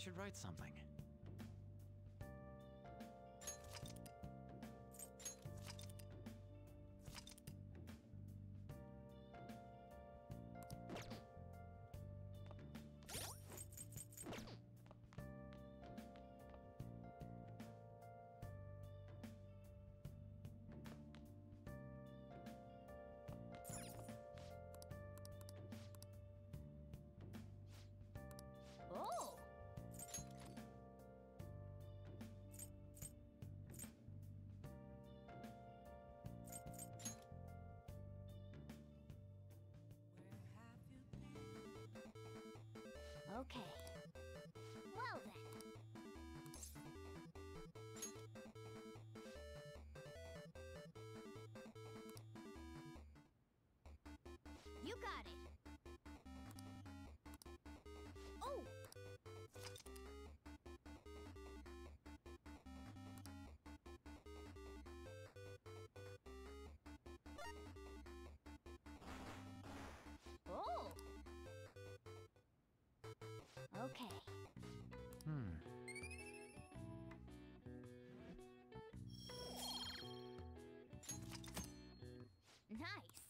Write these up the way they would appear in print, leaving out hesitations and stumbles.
should write something. Oh! Okay. Well then. You got it. Oh! Oh! Okay. Nice.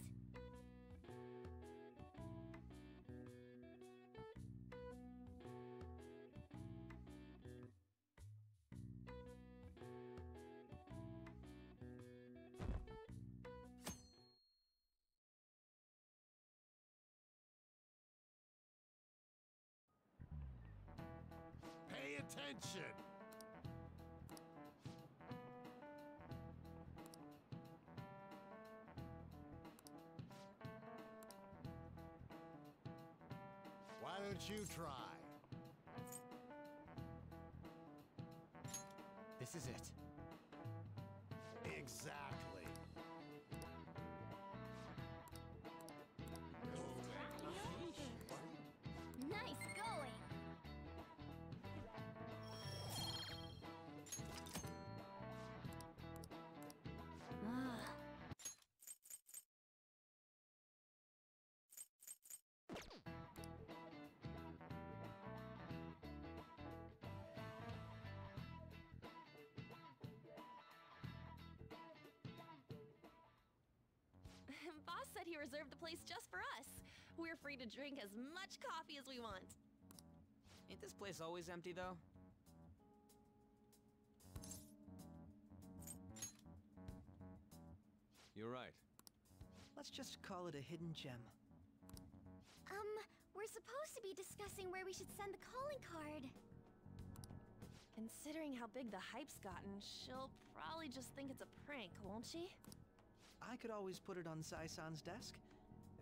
Pay attention! Why don't you try? This is it. Exactly. Nice going. Ah. Boss said he reserved the place just for us. We're free to drink as much coffee as we want. Ain't this place always empty, though? You're right. Let's just call it a hidden gem. We're supposed to be discussing where we should send the calling card. Considering how big the hype's gotten, she'll probably just think it's a prank, won't she? I could always put it on Sai-san's desk.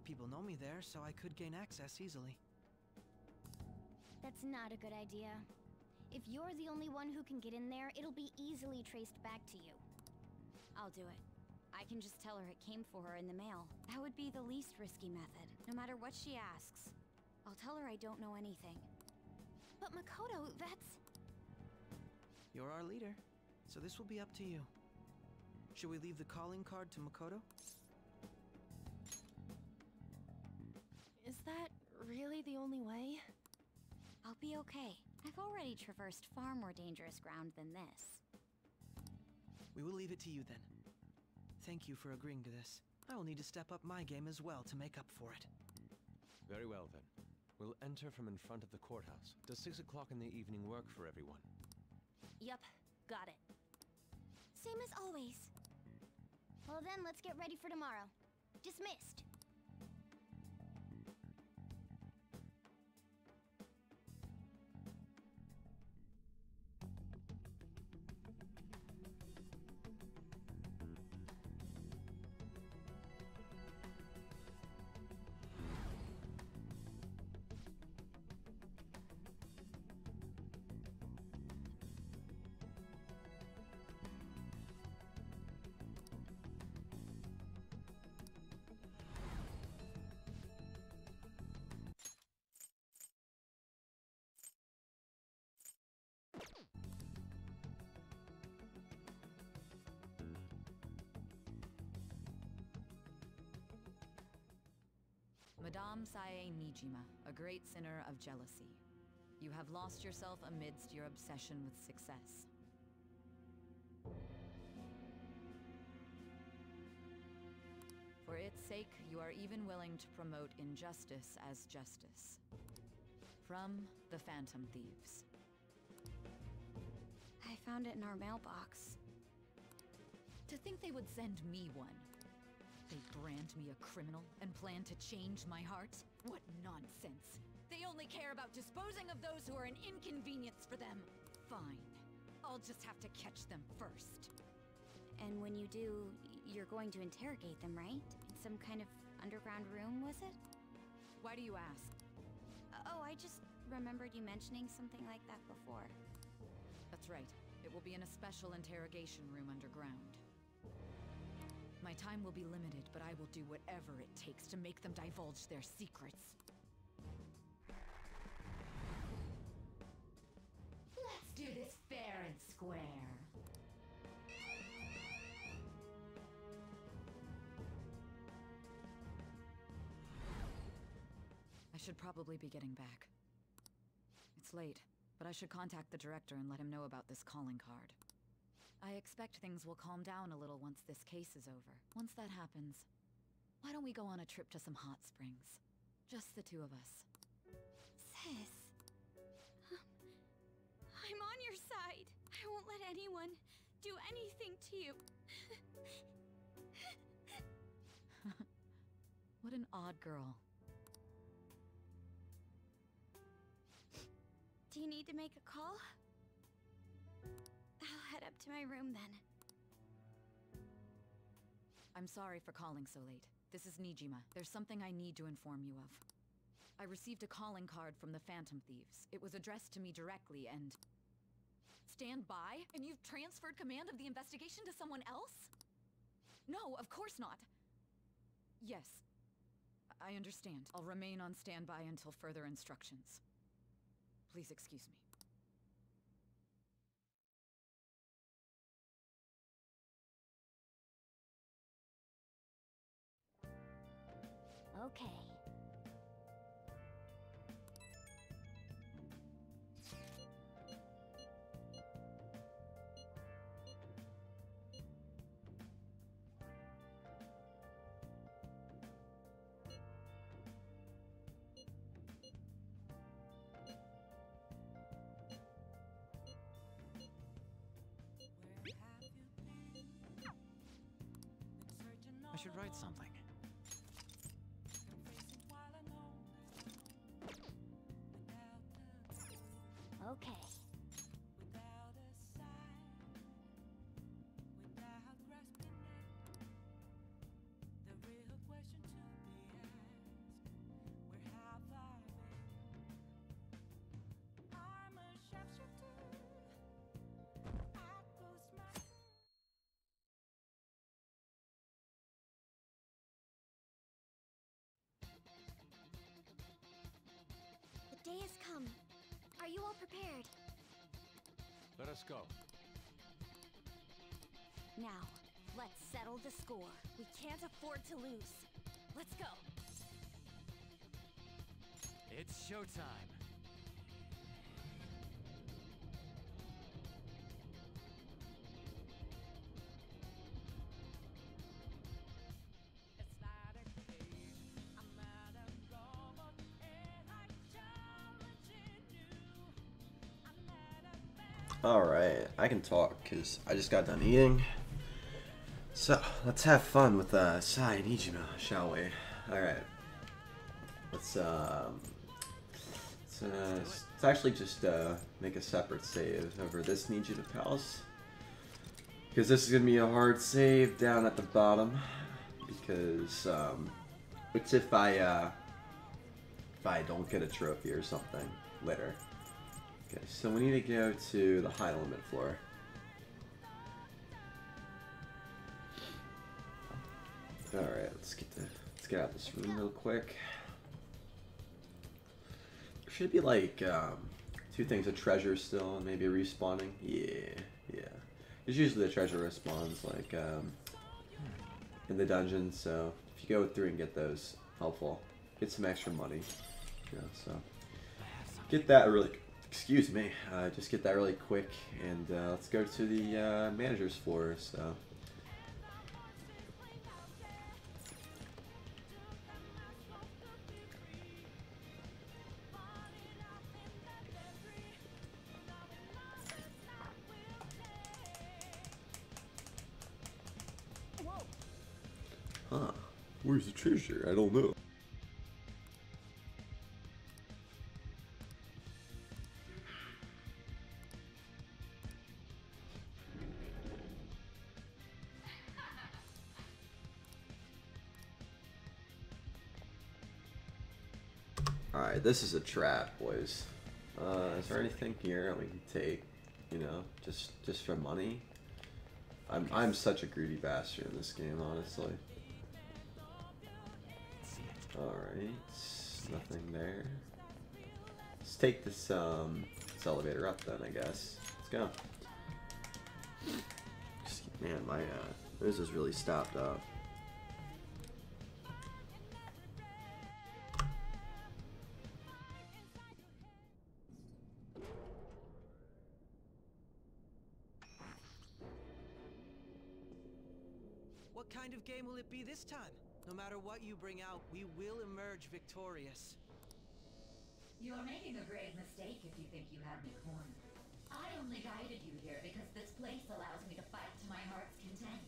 People know me there, so I could gain access easily. That's not a good idea. If you're the only one who can get in there, it'll be easily traced back to you. I'll do it. I can just tell her it came for her in the mail. That would be the least risky method, no matter what she asks. I'll tell her I don't know anything. But Makoto, that's... You're our leader, so this will be up to you. Should we leave the calling card to Makoto? Is that really the only way? I'll be okay. I've already traversed far more dangerous ground than this. We will leave it to you then. Thank you for agreeing to this. I will need to step up my game as well to make up for it. Very well, then. We'll enter from in front of the courthouse. Does 6 o'clock in the evening work for everyone? Yep, got it. Same as always. Well then, let's get ready for tomorrow. Dismissed. Madame Sae Nijima, a great sinner of jealousy. You have lost yourself amidst your obsession with success. For its sake, you are even willing to promote injustice as justice. From the Phantom Thieves. I found it in our mailbox. To think they would send me one. They brand me a criminal and plan to change my heart? What nonsense! They only care about disposing of those who are an inconvenience for them. Fine. I'll just have to catch them first. And when you do, you're going to interrogate them, right? In some kind of underground room, was it? Why do you ask? Oh, I just remembered you mentioning something like that before. That's right. It will be in a special interrogation room underground. My time will be limited, but I will do whatever it takes to make them divulge their secrets. Let's do this fair and square. I should probably be getting back. It's late, but I should contact the director and let him know about this calling card. I expect things will calm down a little once this case is over. Once that happens, why don't we go on a trip to some hot springs? Just the two of us. Sis. I'm on your side. I won't let anyone do anything to you. What an odd girl. Do you need to make a call? I'll head up to my room then. I'm sorry for calling so late. This is Nijima. There's something I need to inform you of. I received a calling card from the Phantom Thieves. It was addressed to me directly and... Stand by? And you've transferred command of the investigation to someone else? No, of course not. Yes. I understand. I'll remain on standby until further instructions. Please excuse me. Okay. I should write something. Okay. The day has come. Are you all prepared? Let us go. Now, let's settle the score. We can't afford to lose. Let's go. It's showtime. Alright, I can talk because I just got done eating. So, let's have fun with Sai and Ijima, shall we? Alright. Let's actually just make a separate save over this Nijima Palace. Because this is going to be a hard save down at the bottom. Because, it's if I don't get a trophy or something later. Okay, so we need to go to the high limit floor. Alright, let's get out of this room real quick. There should be like 2 things of treasure still and maybe respawning. Yeah. Because usually the treasure respawns like in the dungeon, so if you go through and get those, helpful. Get some extra money. Yeah, so get that Excuse me. Just get that really quick, and let's go to the manager's floor. So. Huh. Where's the treasure? I don't know. Alright, this is a trap, boys. Is there anything here that we can take? You know, just for money? I'm such a greedy bastard in this game, honestly. Alright, nothing there. Let's take this elevator up then, I guess. Let's go. Man, my nose is really stopped up. What kind of game will it be this time? No matter what you bring out, we will emerge victorious. You're making a grave mistake if you think you have me cornered. I only guided you here because this place allows me to fight to my heart's content.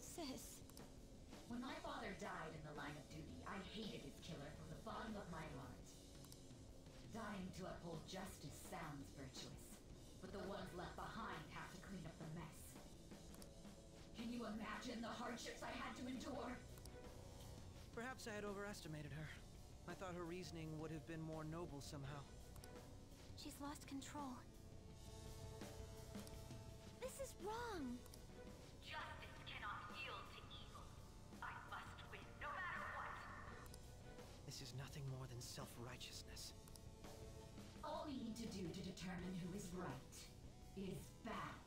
Sis. When my father died in the line of duty, I hated his killer from the bottom of my heart. Dying to uphold justice sounds virtuous, but the ones left behind have to clean up the mess. Can you imagine the hardships I had to endure? Perhaps I had overestimated her. I thought her reasoning would have been more noble somehow. She's lost control. This is wrong. Justice cannot yield to evil. I must win, no matter what. This is nothing more than self-righteousness. All we need to do to determine who is right is battle.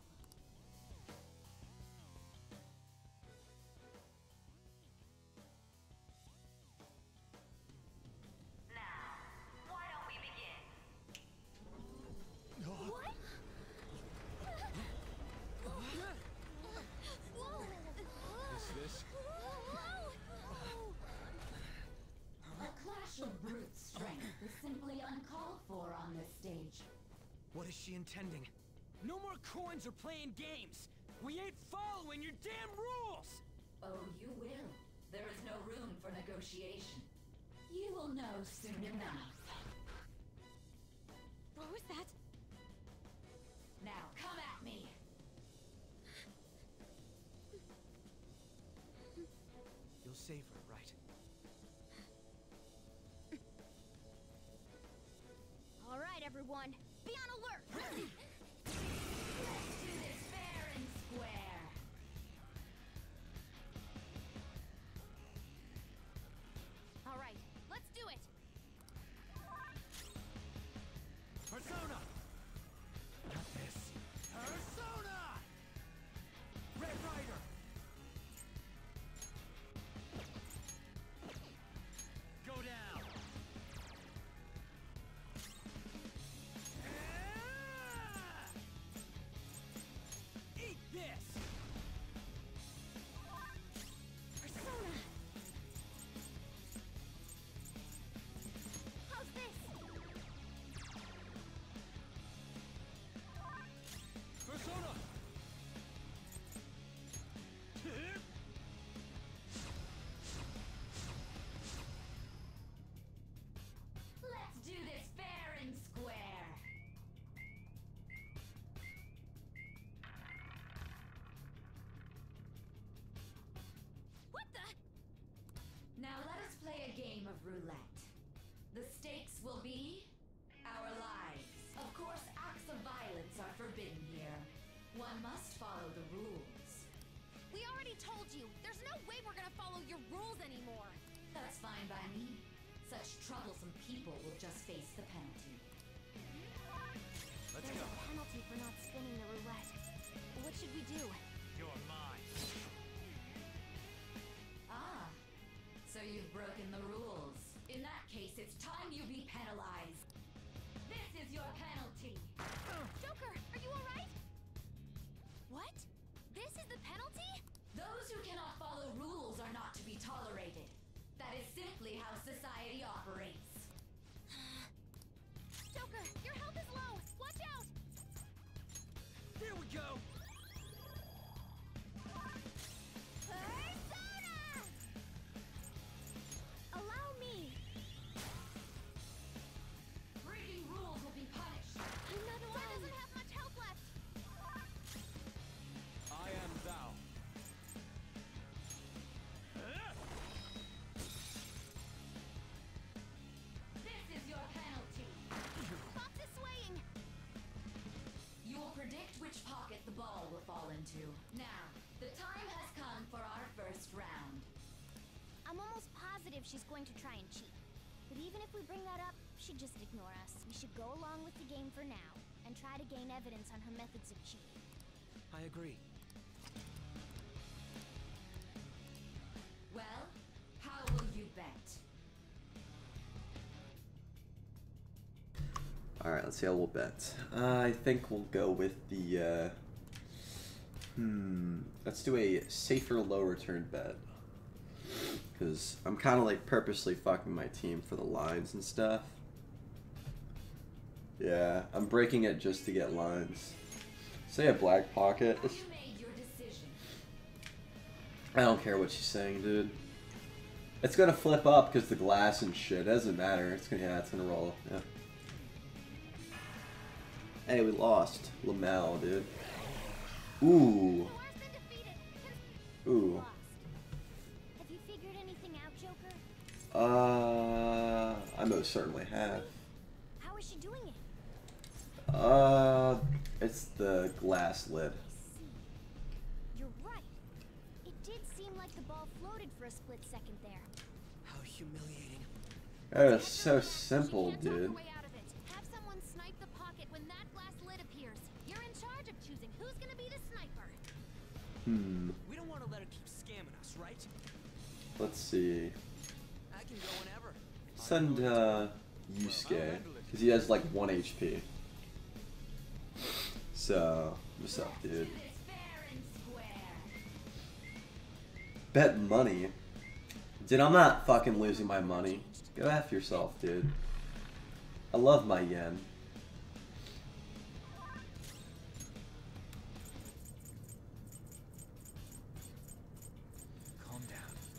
Simply uncalled for on this stage. What is she intending? No more coins or playing games. We ain't following your damn rules. Oh, you will. There is no room for negotiation. You will know soon enough. What was that? Now come at me. You'll save her, right? All right, everyone. Be on alert. Let's do this fair and square. All right, let's do it. Persona. Not this. Persona. Red Rider. Go down. Eat this! Persona. How's this? Persona! Let's do this fair and square. What the? Now let us play a game of roulette. The stakes will be our lives. Of course, acts of violence are forbidden here. One must follow the rules. We already told you. There's no way we're gonna follow your rules anymore. That's fine by me. Such troublesome people will just face the penalty. Let's There's go. a penalty for not spinning the roulette. What should we do? You're mine. Ah, so you've broken the rules. In that case, it's time you be penalized. This is your penalty? Those who cannot follow rules are not to be tolerated. That is simply how society operates. Joker, your health is low. Watch out! There we go. Persona! Allow me. Breaking rules will be punished. Another one doesn't have much health left. I am thou. This is your penalty. Box is swaying. You will predict which pocket the ball will fall into. Now, the time has come for our first round. I'm almost positive she's going to try and cheat. But even if we bring that up, she'd just ignore us. We should go along with the game for now and try to gain evidence on her methods of cheating. I agree. Well, how will you bet? Alright, let's see how we'll bet. I think we'll go with the, let's do a safer low return bet. Because I'm kind of like purposely fucking my team for the lines and stuff. Yeah, I'm breaking it just to get lines. Say a black pocket. You made your decision. I don't care what she's saying, dude. It's gonna flip up because the glass and shit. It doesn't matter. It's gonna roll. Yeah. Hey, we lost. Lamel, dude. Ooh. Ooh. Have you figured anything out, Joker? I most certainly have. How is she doing it? It's the glass lid. I see. You're right. It did seem like the ball floated for a split second there. How humiliating. That is so simple, She can't talk her dude. way out of it. Have someone snipe the pocket when that glass lid appears. You're in charge of choosing who's gonna be the sniper. We don't want to let her keep scamming us, right? Let's see. I can go whenever. Send, Yusuke. Because he has like 1 HP. So, what's up, dude? It's fair and square. Bet money. Dude, I'm not fucking losing my money. Go F yourself, dude. I love my yen. Calm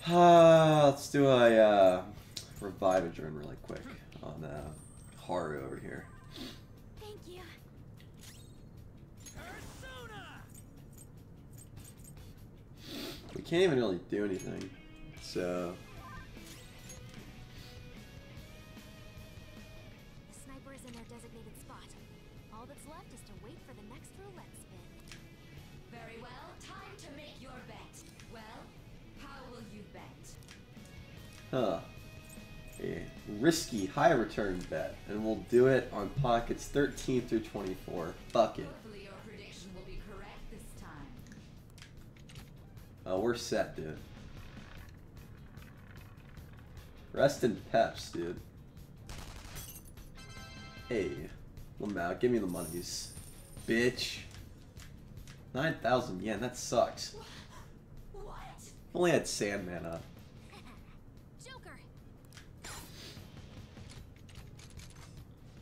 down. Let's do a revive adjourn really quick on Haru over here. Thank you. Persona! We can't even really do anything, so The sniper is in their designated spot. All that's left is to wait for the next roulette spin. Very well, time to make your bet. Well, how will you bet? huh. A risky high return bet, and we'll do it on pockets 13 through 24. Fuck it. Hopefully your prediction will be correct this time. We're set, dude. Rest in peps, dude. Hey, Lamau, give me the monies, bitch. 9,000 yen, that sucks. What? Only had Sandman up. Joker!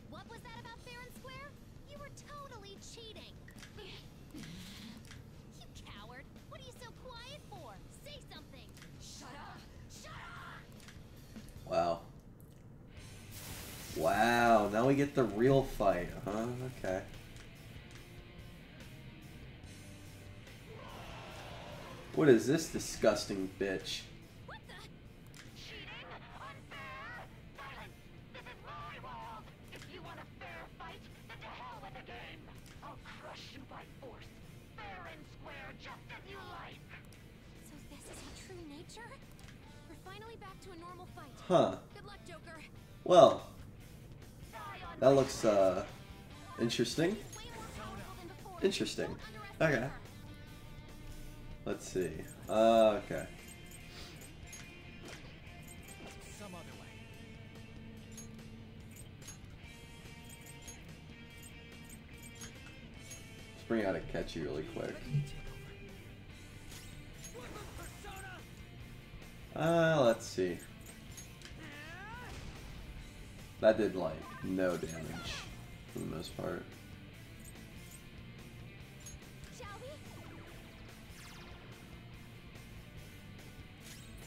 What was that about fair and square? You were totally cheating. You coward. What are you so quiet for? Say something. Shut up! Shut up! Wow. Wow, now we get the real fight, huh? Okay. What is this disgusting bitch? What the? Cheating? Unfair? Silence! This is my world! If you want a fair fight, then to hell with the game! I'll crush you by force. Fair and square, just as you like! So this is her true nature? We're finally back to a normal fight. Huh. Good luck, Joker. Well, Die on that looks, interesting. Way more powerful than before. Interesting. Don't underestimate Okay. her. Let's see. Okay. Some other way. Let's bring out a catchy really quick. Let me take over. Let's see. That did like no damage for the most part. Shall we?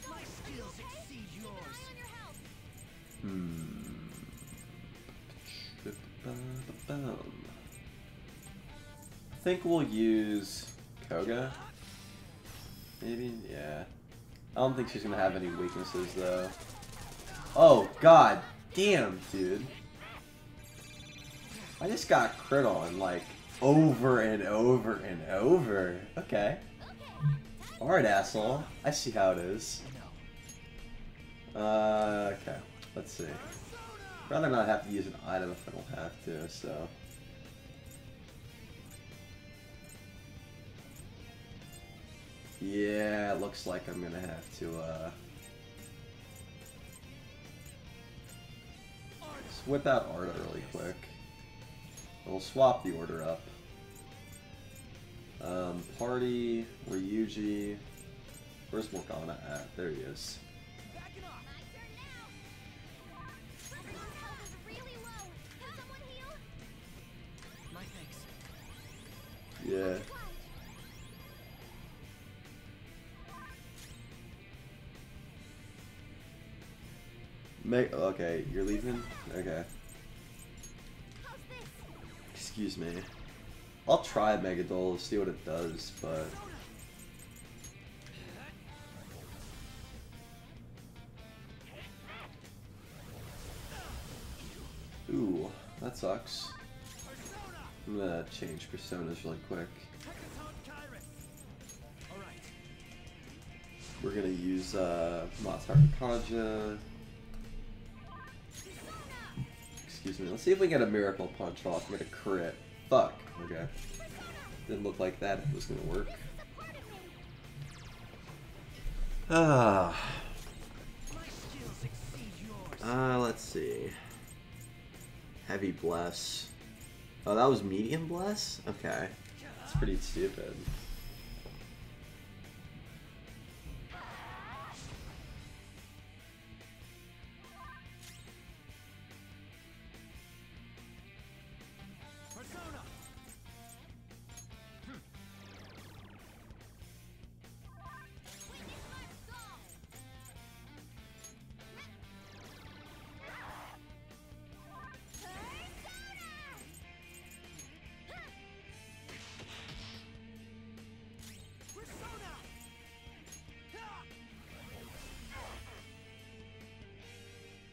My skills exceed yours. I think we'll use Koga. Maybe? Yeah. I don't think she's gonna have any weaknesses though. Oh god damn, dude. I just got crit on like over and over and over. Okay. Alright, asshole. I see how it is. Okay. Let's see. Rather not have to use an item if I don't have to, so. Yeah, it looks like I'm gonna have to, whip out Arda really quick. We'll swap the order up. Party, Ryuji. Where's Morgana at? There he is. Yeah. Okay, you're leaving? Okay. Excuse me. I'll try Megadol to see what it does, but... Ooh, that sucks. I'm gonna change personas really quick. We're gonna use Matar Kaja. Excuse me. Let's see if we get a miracle punch off. I'm gonna crit. Fuck. Okay. Didn't look like that was gonna work. Let's see. Heavy bless. Oh, that was medium bless? Okay. That's pretty stupid.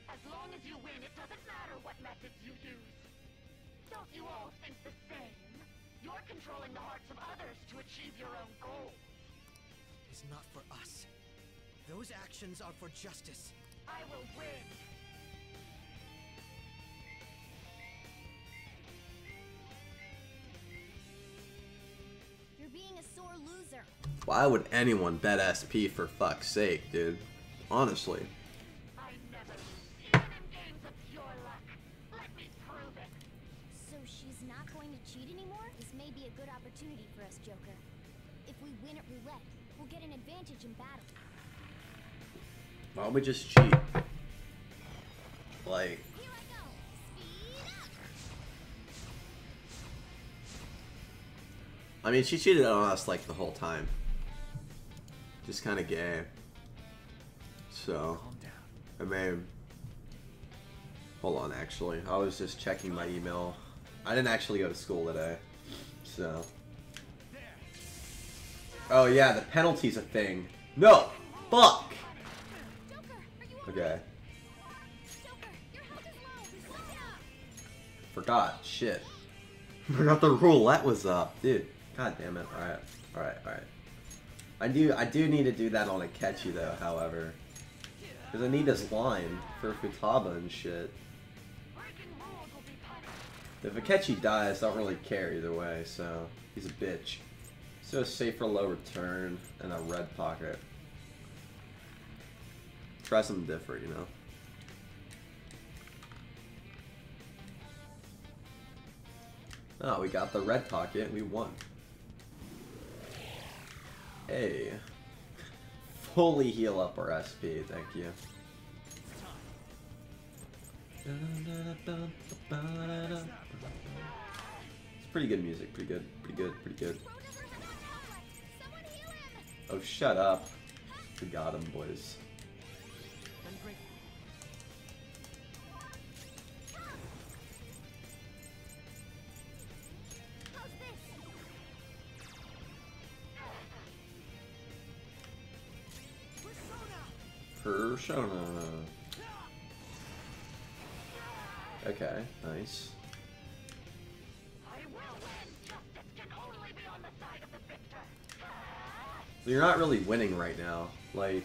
As long as you win, it doesn't matter what methods you use. Don't you all think the same? You're controlling the hearts of others to achieve your own goals. It's not for us. Those actions are for justice. I will win. You're being a sore loser. Why would anyone bet SP for fuck's sake, dude? Honestly. I never lose, even in games of pure luck. Let me prove it. So she's not going to cheat anymore? This may be a good opportunity for us, Joker. If we win at roulette, we'll get an advantage in battle. Why don't we just cheat? Like... Here I go. Speed up. I mean, she cheated on us like the whole time. Just kind of gay. So, I mean, hold on, actually. I was just checking my email. I didn't actually go to school today. So. Oh yeah, the penalty's a thing. No! Fuck! Okay. Forgot. Shit. Forgot the roulette was up. Dude. God damn it. Alright. Alright, alright. I do need to do that on Akechi though, however. Because I need his line for Futaba and shit. If Akechi dies, I don't really care either way, so he's a bitch. So safe for low return and a red pocket. Try something different, you know. Oh, we got the red pocket. We won. Hey. fully heal up our SP, thank you. It's pretty good music, pretty good, pretty good, pretty good. Oh, shut up. We got him, boys. Persona. Okay, nice. So you're not really winning right now, like.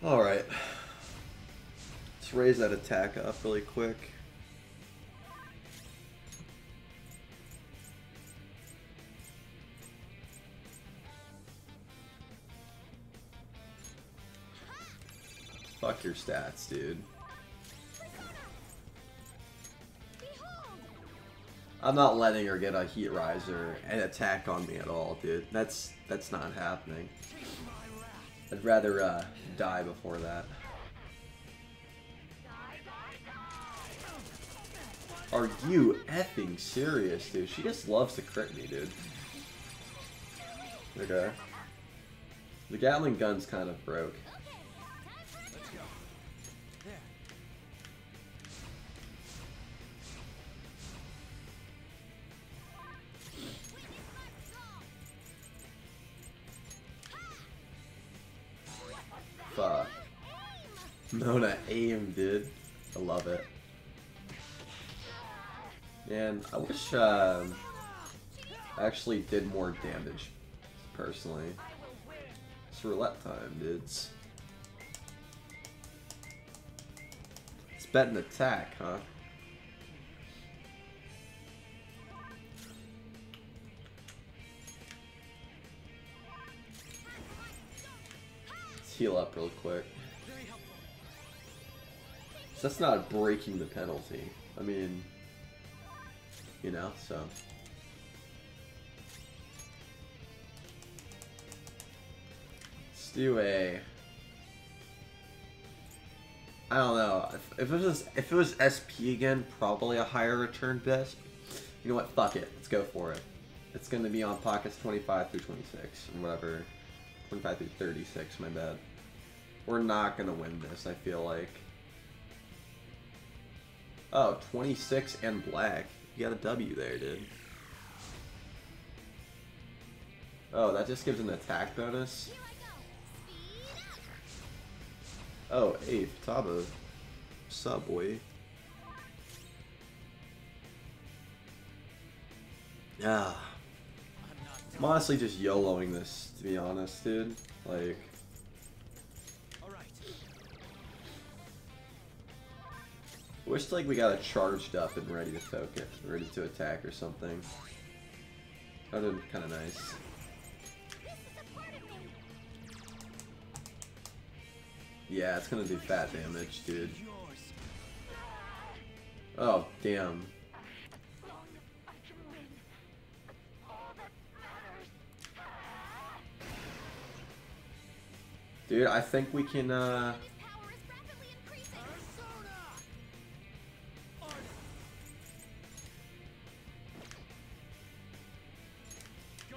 All right. Let's raise that attack up really quick. Fuck your stats, dude. I'm not letting her get a heat riser and attack on me at all, dude. That's not happening. I'd rather die before that. Are you effing serious, dude? She just loves to crit me, dude. Okay. The Gatling gun's kind of broke. Fuck. Mona aim, dude. I love it. Man, I wish I actually did more damage, personally. It's roulette time, dudes. It's bet an attack, huh? Let's heal up real quick. So that's not breaking the penalty. I mean, you know, so. Let's do a. I don't know. If it was SP again, probably a higher return best. You know what? Fuck it. Let's go for it. It's gonna be on pockets 25 through 26 and whatever. 25 through 36. My bad. We're not gonna win this. I feel like. Oh, 26 and black. You got a W there, dude. Oh, that just gives an attack bonus? Oh, hey, Tabo. What's up, boy? Yeah. I'm honestly just YOLOing this, to be honest, dude. Like... Wish like we got it charged up and ready to focus, ready to attack or something. That would be kind of nice. Yeah, it's gonna do fat damage, dude. Oh, damn. Dude, I think we can, let's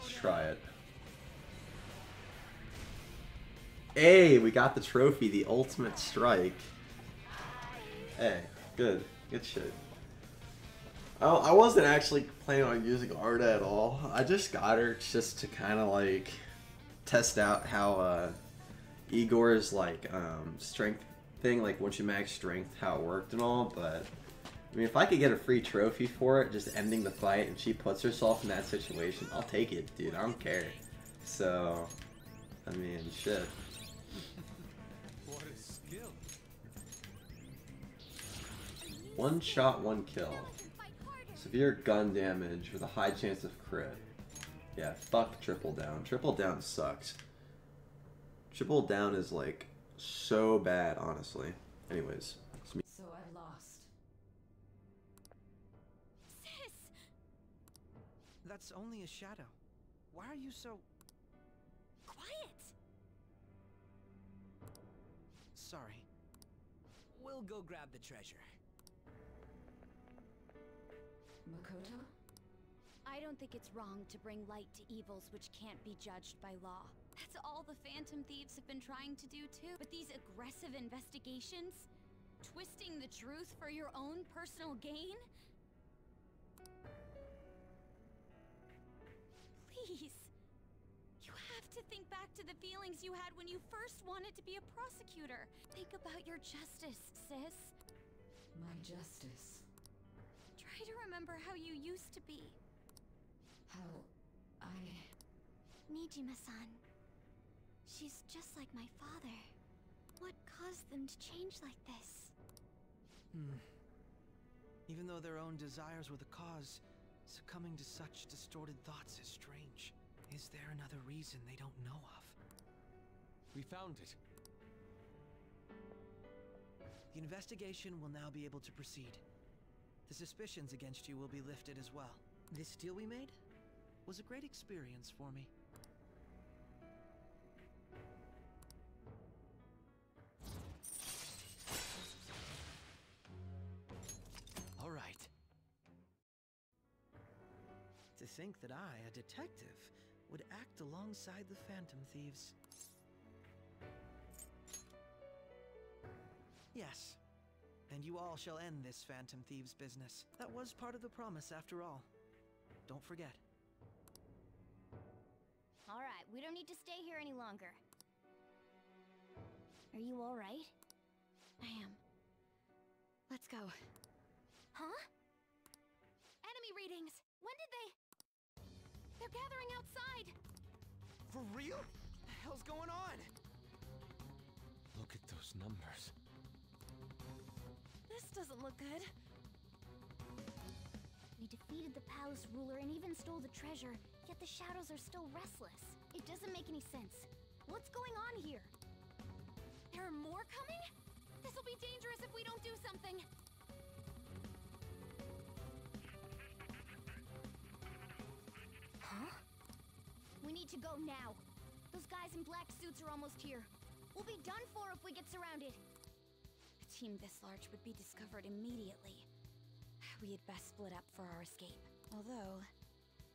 try it. Hey, we got the trophy, the ultimate strike. Hey, good. Good shit. I wasn't actually planning on using Arda at all. I just got her just to kind of like test out how Igor's like strength thing, like once you max strength, how it worked and all. But I mean, if I could get a free trophy for it, just ending the fight, and she puts herself in that situation, I'll take it, dude. I don't care. So, I mean, shit. What a skill. One shot, one kill. Severe gun damage with a high chance of crit. Yeah, fuck triple down. Triple down sucks. Triple down is like so bad, honestly. Anyways. So I've lost. Sis! That's only a shadow. Why are you so... Quiet! Sorry. We'll go grab the treasure. Makoto? I don't think it's wrong to bring light to evils which can't be judged by law. That's all the Phantom Thieves have been trying to do too. But these aggressive investigations? Twisting the truth for your own personal gain? Please. You have to think back to the feelings you had when you first wanted to be a prosecutor. Think about your justice, sis. My justice. Try to remember how you used to be. How I... Nijima-san. She's just like my father. What caused them to change like this? Even though their own desires were the cause, succumbing to such distorted thoughts is strange. Is there another reason they don't know of? We found it. The investigation will now be able to proceed. The suspicions against you will be lifted as well. This deal we made was a great experience for me. All right. To think that I, a detective, would act alongside the Phantom Thieves. Yes. And you all shall end this Phantom Thieves business. That was part of the promise after all. Don't forget. Alright, we don't need to stay here any longer. Are you alright? I am. Let's go. Huh? Enemy readings! When did they... They're gathering outside! For real? What the hell's going on? Look at those numbers. This doesn't look good. We defeated the palace ruler and even stole the treasure, yet the shadows are still restless. It doesn't make any sense. What's going on here? There are more coming? This'll be dangerous if we don't do something. Huh? We need to go now. Those guys in black suits are almost here. We'll be done for if we get surrounded. A team this large would be discovered immediately. We had best split up for our escape. Although,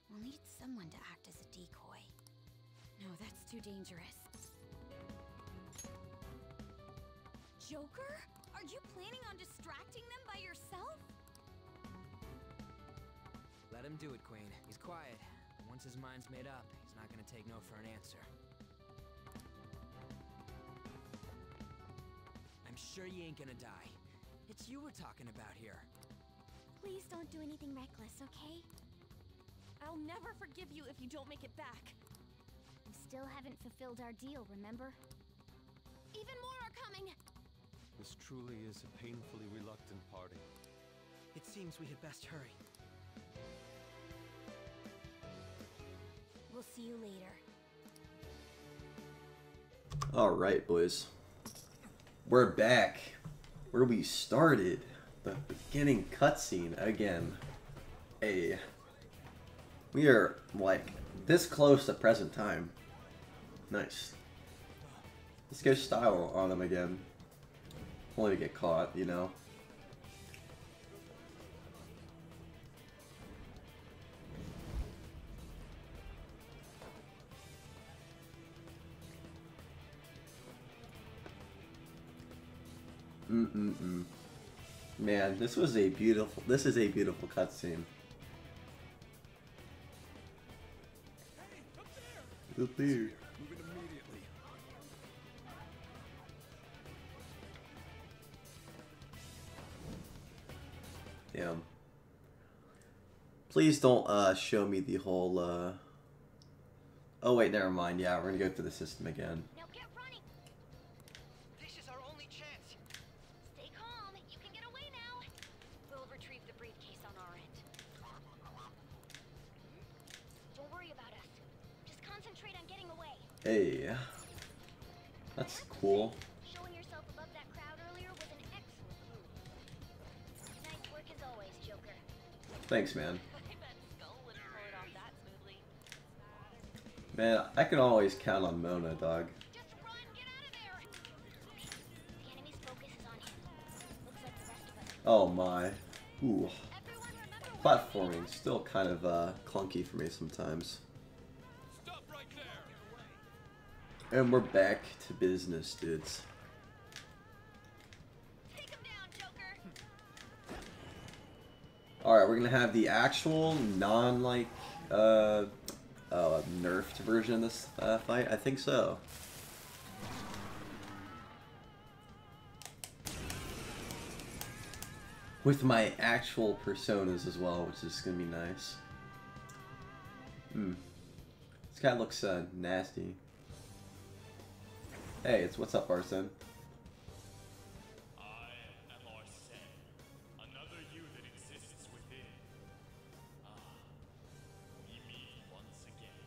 we'll need someone to act as a decoy. No, that's too dangerous. Joker? Are you planning on distracting them by yourself? Let him do it, Queen. He's quiet. Once his mind's made up, he's not gonna take no for an answer. I'm sure you ain't gonna die. It's you we're talking about here. Please don't do anything reckless, okay? I'll never forgive you if you don't make it back. We still haven't fulfilled our deal, remember? Even more are coming! This truly is a painfully reluctant party. It seems we had best hurry. We'll see you later. Alright, boys. We're back where we started. The beginning cutscene again. We are like this close to present time. Nice. Let's go style on them again. Only to get caught, you know. Man, this is a beautiful cutscene. Up there. Moving immediately. Damn. Please don't show me the whole Oh wait, never mind. Yeah, we're gonna go through the system again. Now get running! This is our only chance. Stay calm, you can get away now! We'll retrieve the briefcase on our end. Don't worry about us. Just concentrate on getting away. Hey. That's cool. Show Thanks, man. I bet Skull wouldn't pull it off that smoothly. Man, I can always count on Mona, dog. Just run, get out of there! The enemy's focus is on him. Looks like the rest of us. Oh my. Ooh. Everyone remember Platforming still kind of clunky for me sometimes. Stop right there. And we're back to business, dudes. Take him down, Joker! Alright, we're gonna have the actual non-like nerfed version of this fight. I think so. With my actual personas as well, which is gonna be nice. This guy looks nasty. Hey, what's up, Arsene? I am Arsene, another you that exists within. We meet once again.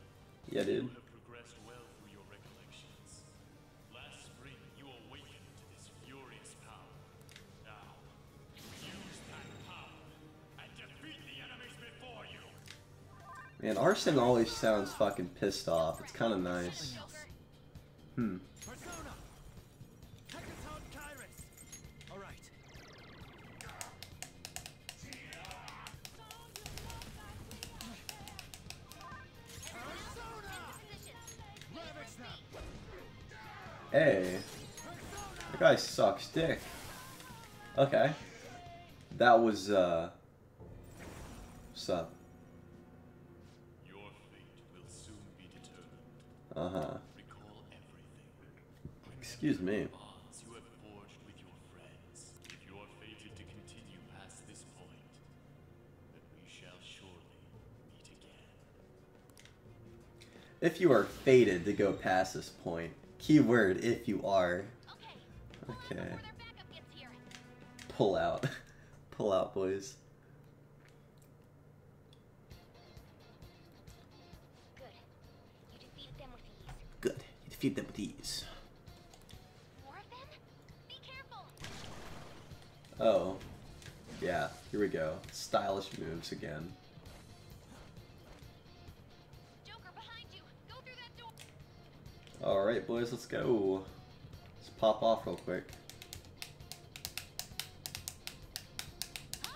Yeah, dude. You have progressed well through your recollections. Last spring, you awakened to this furious power. Now, use that power and defeat the enemies before you. Man, Arsene always sounds fucking pissed off. It's kind of nice. Persona! Hekaton Kairos! Alright. Hey. That guy sucks dick. Okay. That was, what's up? Your fate will soon be determined. Uh-huh. Recall everything. Excuse me. Bonds you have forged with your friends. If you are fated to continue past this point, then we shall surely meet again. If you are fated to go past this point. Keyword, if you are. Okay. before their backup gets here. Pull out. Pull out, boys. Good. You defeated them with ease. Good. You defeat them with ease. More of them? Be careful! Oh. Yeah, here we go. Stylish moves again. Joker, behind you! Go through that door! Alright, boys, let's go. Let's pop off real quick.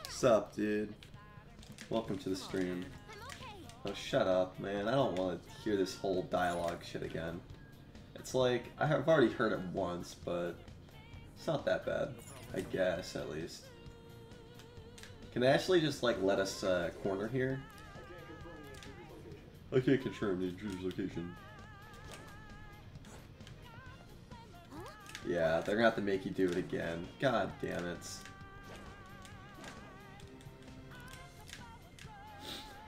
What's up, dude? Welcome to the stream. I'm okay. Oh, shut up, man. I don't want to hear this whole dialogue shit again. It's like, I've already heard it once, but it's not that bad. I guess, at least. Can they actually just, like, let us corner here? I can't confirm the intruder's location. Yeah, they're gonna have to make you do it again. God damn it.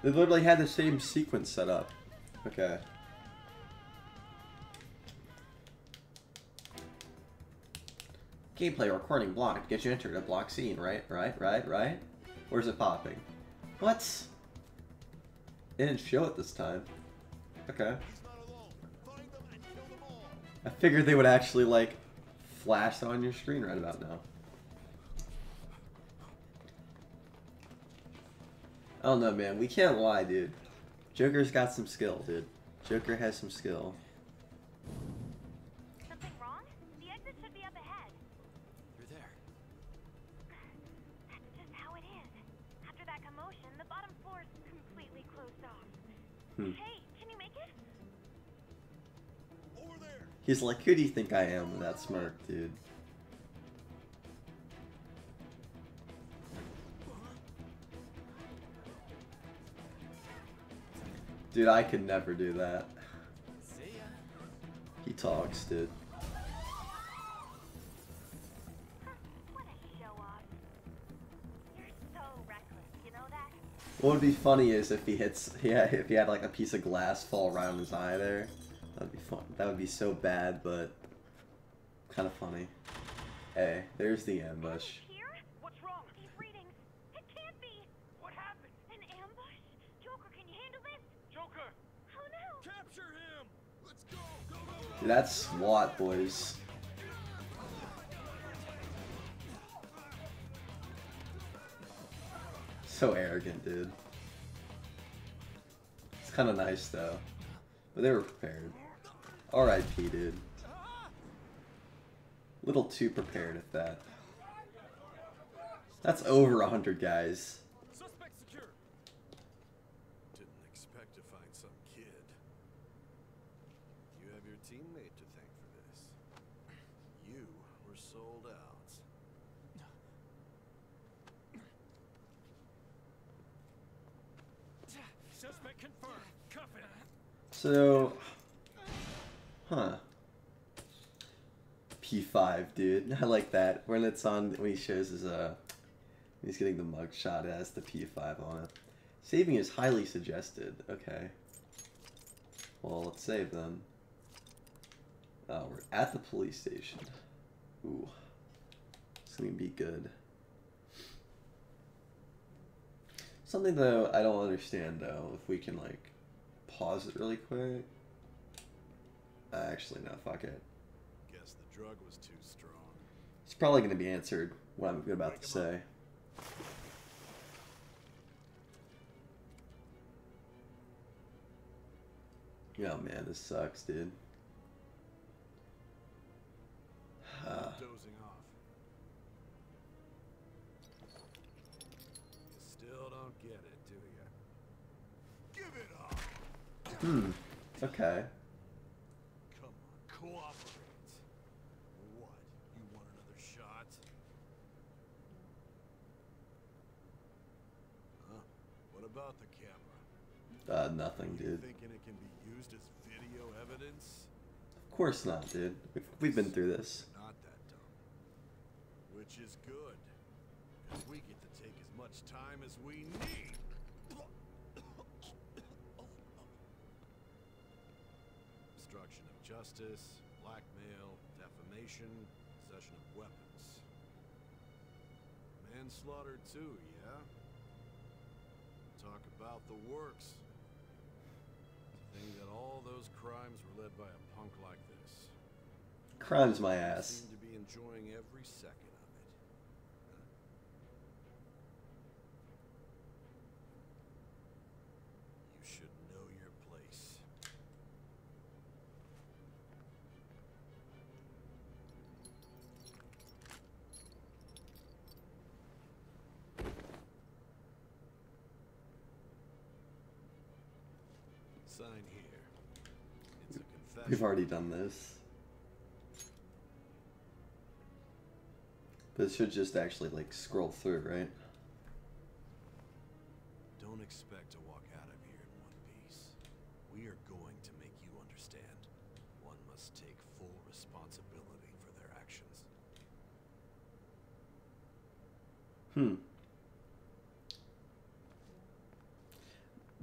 They literally had the same sequence set up. Okay. Gameplay recording blocked. Get you entered a block scene, right? Where's it popping? What? It didn't show it this time. Okay. I figured they would actually, like, flash on your screen right about now. I don't know, man. We can't lie, dude. Joker's got some skill, dude. Joker has some skill. Something wrong? The exit should be up ahead. You're there. That's just how it is. After that commotion, the bottom floor is completely closed off. Hey, can you make it? Over there. He's like, who do you think I am with that smirk, dude? Dude, I could never do that. See ya. He talks, dude. What a show off. You're so reckless, you know that? What would be funny is if he hits, if he had like a piece of glass fall around his eye there. That'd be fun. That would be so bad, but kind of funny. Hey, there's the ambush. Here? What's wrong? These readings. It can't be. What happened? An ambush? Joker, can you handle this? Joker! Oh no! Capture him. Let's go. Go, go, go. Dude, that's SWAT, boys. So arrogant, dude. It's kind of nice though, but they were prepared. R.I.P. dude. Little too prepared at that. That's over 100 guys. Suspect secure. Didn't expect to find some kid. You have your teammate to thank for this. You were sold out. Suspect confirmed. Cuff it. So, huh. P5, dude. I like that. When it's on, when he shows his, he's getting the mugshot, it has the P5 on it. Saving is highly suggested. Okay. Well, let's save them. Oh, we're at the police station. Ooh. It's gonna be good. Something though I don't understand though, if we can like pause it really quick. Actually no, fuck it. Guess the drug was too strong. It's probably gonna be answered what I'm about to say. Oh man, this sucks, dude. Dozing off. You still don't get it, do you? Give it up. Okay. Come on, cooperate. What? You want another shot? Huh? What about the camera? Nothing, dude. Thinking it can be used as video evidence? Of course not, dude. We've been through this. Not that dumb. Which is good. Because we get to take as much time as we need. Obstruction of justice, blackmail, defamation, possession of weapons. Manslaughter too, yeah? Talk about the works. To think that all those crimes were led by a punk like this. Crime's my ass. Seem to be enjoying every second of it. You should know your place. Sign here. It's a confession. We've already done this. But it should just actually like scroll through, right? Don't expect to walk out of here in one piece. We are going to make you understand. One must take full responsibility for their actions.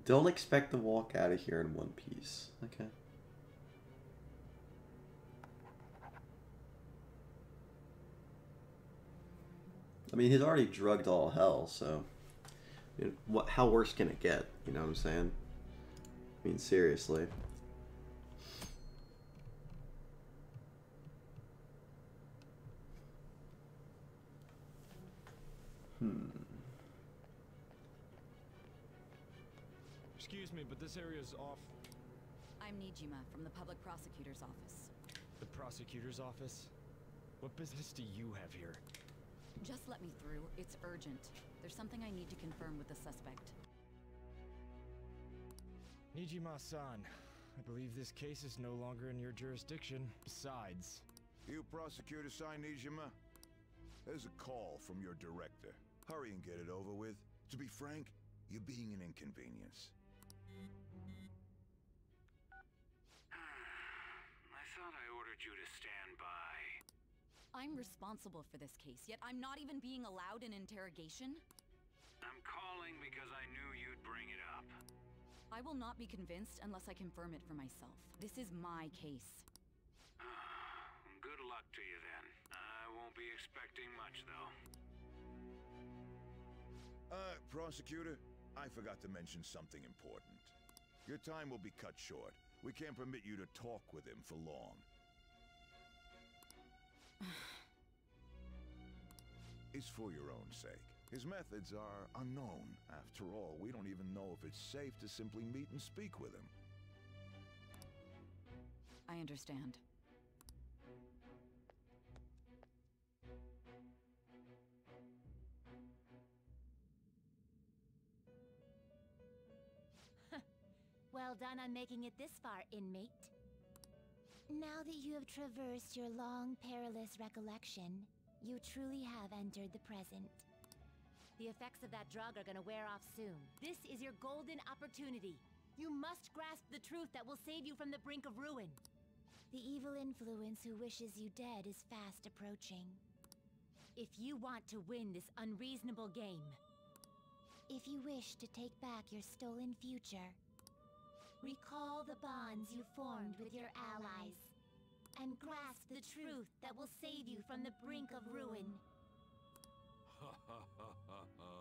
Don't expect to walk out of here in one piece. Okay. I mean, he's already drugged all hell, so you know, how worse can it get? You know what I'm saying? I mean, seriously. Excuse me, but this area's off. I'm Nijima from the public prosecutor's office. The prosecutor's office? What business do you have here? Just let me through. It's urgent. There's something I need to confirm with the suspect. Nijima-san, I believe this case is no longer in your jurisdiction. Besides... You prosecutor sign Nijima? There's a call from your director. Hurry and get it over with. To be frank, you're being an inconvenience. I thought I ordered you to stand by. I'm responsible for this case, yet I'm not even being allowed an interrogation? I'm calling because I knew you'd bring it up. I will not be convinced unless I confirm it for myself. This is my case. Good luck to you then. I won't be expecting much, though. Prosecutor, I forgot to mention something important. Your time will be cut short. We can't permit you to talk with him for long. It's for your own sake. His methods are unknown. After all, we don't even know if it's safe to simply meet and speak with him. I understand. Well done on making it this far, inmate. Now that you have traversed your long, perilous recollection, you truly have entered the present. The effects of that drug are gonna wear off soon. This is your golden opportunity. You must grasp the truth that will save you from the brink of ruin. The evil influence who wishes you dead is fast approaching. If you want to win this unreasonable game, if you wish to take back your stolen future, recall the bonds you formed with your allies, and grasp the truth that will save you from the brink of ruin. Ha ha ha ha ha.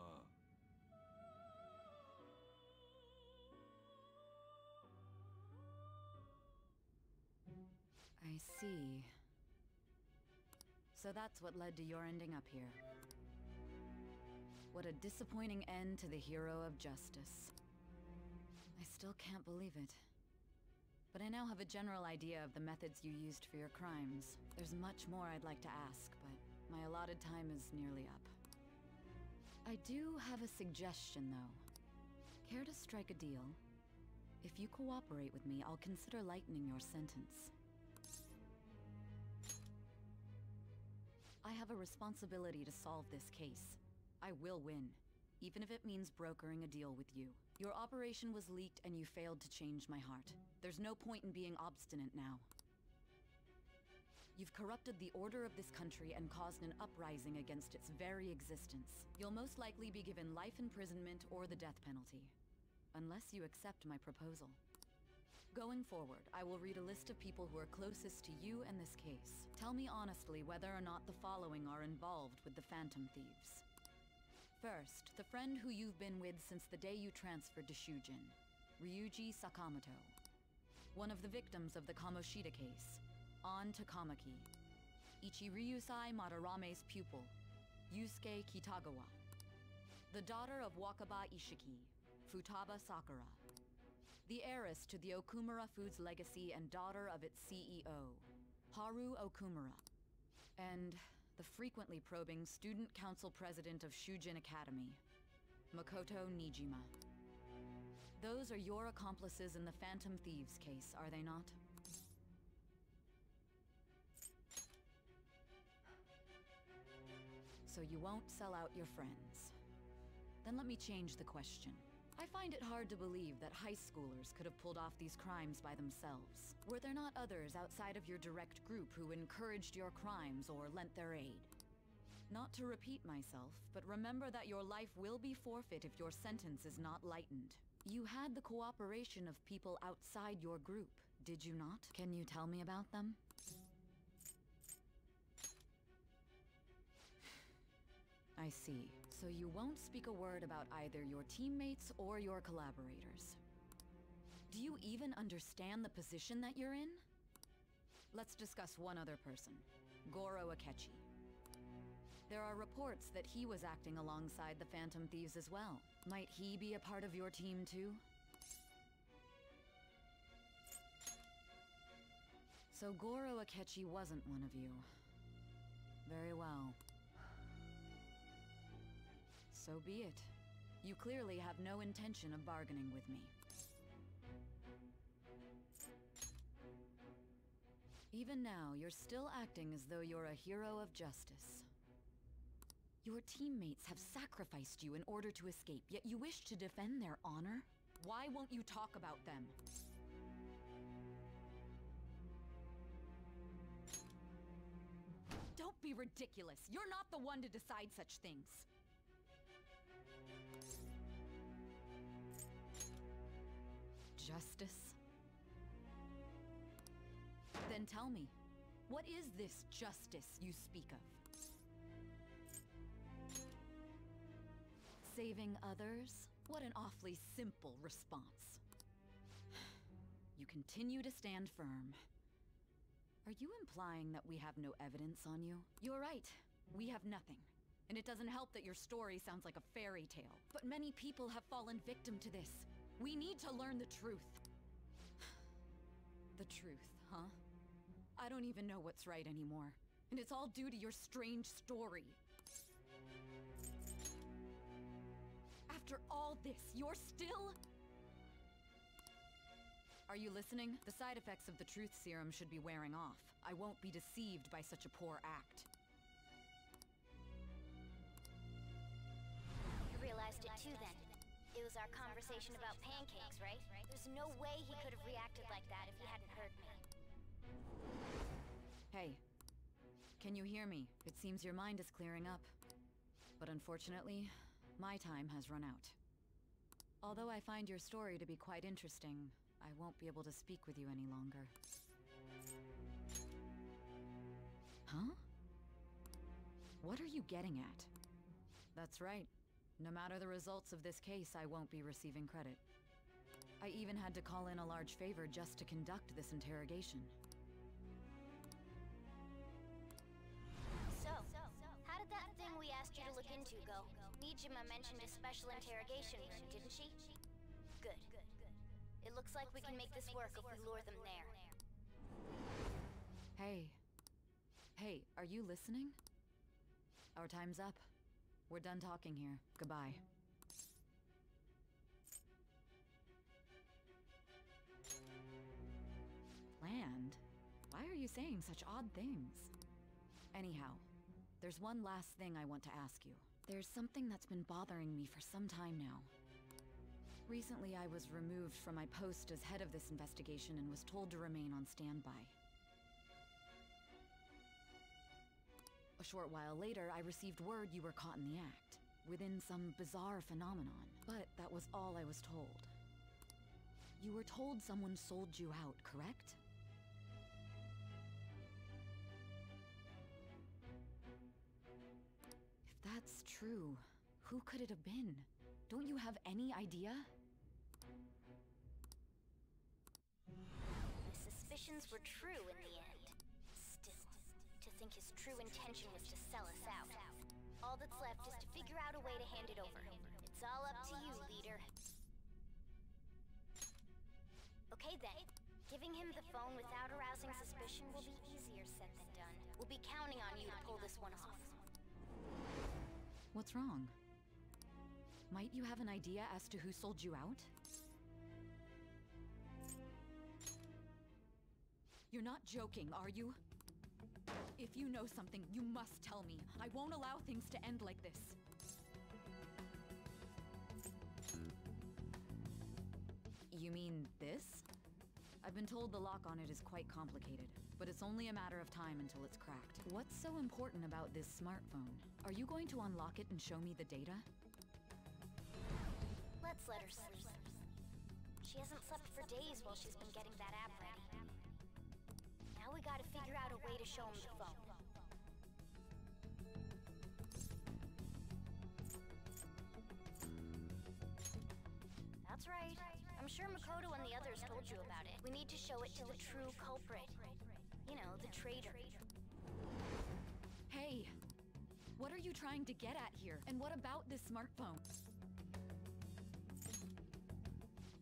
I see. So that's what led to your ending up here. What a disappointing end to the hero of justice. I still can't believe it. But I now have a general idea of the methods you used for your crimes. There's much more I'd like to ask, but my allotted time is nearly up. I do have a suggestion, though. Care to strike a deal? If you cooperate with me, I'll consider lightening your sentence. I have a responsibility to solve this case. I will win, even if it means brokering a deal with you. Your operation was leaked and you failed to change my heart. There's no point in being obstinate now. You've corrupted the order of this country and caused an uprising against its very existence. You'll most likely be given life imprisonment or the death penalty, unless you accept my proposal. Going forward, I will read a list of people who are closest to you and this case. Tell me honestly whether or not the following are involved with the Phantom Thieves. First, the friend who you've been with since the day you transferred to Shujin, Ryuji Sakamoto. One of the victims of the Kamoshida case, An Takamaki. Ichiryusai Madarame's pupil, Yusuke Kitagawa. The daughter of Wakaba Ishiki, Futaba Sakura. The heiress to the Okumura Foods legacy and daughter of its CEO, Haru Okumura. And the frequently probing student council president of Shujin Academy, Makoto Nijima. Those are your accomplices in the Phantom Thieves case, are they not? So you won't sell out your friends. Then let me change the question. I find it hard to believe that high schoolers could have pulled off these crimes by themselves. Were there not others outside of your direct group who encouraged your crimes or lent their aid? Not to repeat myself, but remember that your life will be forfeit if your sentence is not lightened. You had the cooperation of people outside your group, did you not? Can you tell me about them? I see. So you won't speak a word about either your teammates or your collaborators. Do you even understand the position that you're in? Let's discuss one other person, Goro Akechi. There are reports that he was acting alongside the Phantom Thieves as well. Might he be a part of your team too? So Goro Akechi wasn't one of you. Very well. So be it. You clearly have no intention of bargaining with me. Even now, you're still acting as though you're a hero of justice. Your teammates have sacrificed you in order to escape, yet you wish to defend their honor? Why won't you talk about them? Don't be ridiculous. You're not the one to decide such things. Justice? Then tell me, what is this justice you speak of? Saving others? What an awfully simple response. You continue to stand firm. Are you implying that we have no evidence on you? You're right. We have nothing. And it doesn't help that your story sounds like a fairy tale. But many people have fallen victim to this. We need to learn the truth. The truth, huh? I don't even know what's right anymore. And it's all due to your strange story. After all this, you're still... Are you listening? The side effects of the truth serum should be wearing off. I won't be deceived by such a poor act. You realized it too then. It was our conversation about pancakes, right? There's no way he could have reacted like that if he hadn't heard me. Hey. Can you hear me? It seems your mind is clearing up. But unfortunately, my time has run out. Although I find your story to be quite interesting, I won't be able to speak with you any longer. Huh? What are you getting at? That's right. No matter the results of this case, I won't be receiving credit. I even had to call in a large favor just to conduct this interrogation. So, how did that thing we asked you to look into go? Nijima mentioned a special interrogation room, didn't she? Good. It looks like we can make this work if we lure them there. Hey. Hey, are you listening? Our time's up. We're done talking here. Goodbye. Planned? Why are you saying such odd things? Anyhow, there's one last thing I want to ask you. There's something that's been bothering me for some time now. Recently, I was removed from my post as head of this investigation and was told to remain on standby. A short while later, I received word you were caught in the act, within some bizarre phenomenon. But that was all I was told. You were told someone sold you out, correct? If that's true, who could it have been? Don't you have any idea? My suspicions were true in the end. Still, to think his true intention was to sell us out. All that's left is to figure out a way to hand it over. It's all up to you, leader. Okay then. Giving him the phone without arousing suspicion will be easier said than done. We'll be counting on you to pull this one off. What's wrong? Might you have an idea as to who sold you out? You're not joking, are you? If you know something, you must tell me. I won't allow things to end like this. You mean this? I've been told the lock on it is quite complicated, but it's only a matter of time until it's cracked. What's so important about this smartphone? Are you going to unlock it and show me the data? Let's let her sleep. She hasn't slept for days while she's been getting that app ready. Now we gotta figure out a way to show him the phone. That's right. I'm sure Makoto and the others told you about it. We need to show it to the true culprit. You know, the traitor. Hey! What are you trying to get at here? And what about this smartphone?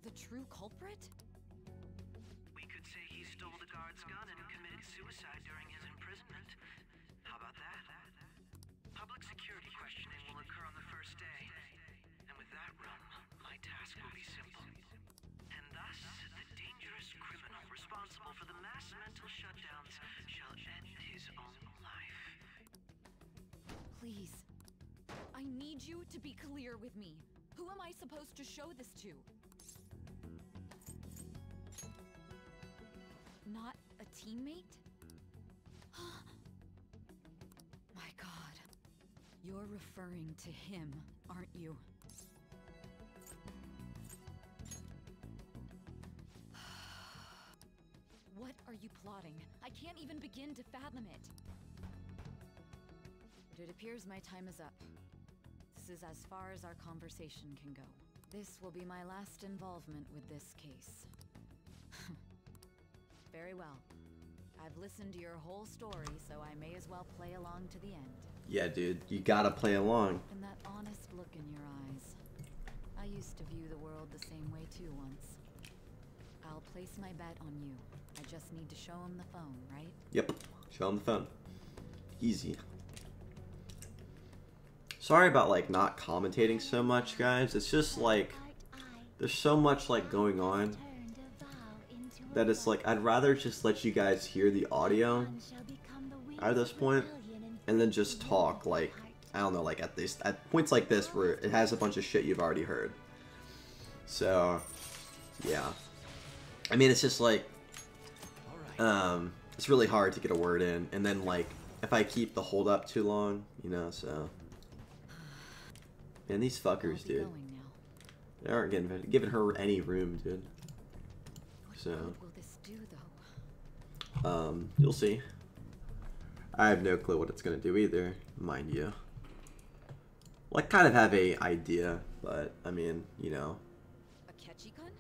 The true culprit? We could say he stole the guard's gun and committed suicide during his imprisonment. How about that? Public security questioning will occur on the first day. And with that realm, my task will be simple. And thus, the dangerous criminal responsible for the mass mental shutdowns shall end his own life. Please. I need you to be clear with me. Who am I supposed to show this to? Not a teammate? My God. You're referring to him, aren't you? What are you plotting? I can't even begin to fathom it. But it appears my time is up. This is as far as our conversation can go. This will be my last involvement with this case. Very well. I've listened to your whole story, so I may as well play along to the end. Yeah, dude, you gotta play along. And that honest look in your eyes. I used to view the world the same way too once. I'll place my bet on you. I just need to show him the phone, right? Yep, show him the phone. Easy. Sorry about like not commentating so much, guys. It's just like there's so much like going on that it's like I'd rather just let you guys hear the audio at this point and then just talk, like, I don't know, like at points like this where it has a bunch of shit you've already heard. So yeah, I mean, it's just like it's really hard to get a word in, and then like if I keep the hold up too long, you know. So man, these fuckers, dude, they aren't giving her any room, dude. So What will this do, though? you'll see. I have no clue what it's gonna do either, mind you. Well, I kind of have a idea, but I mean, you know. A Ketchikun?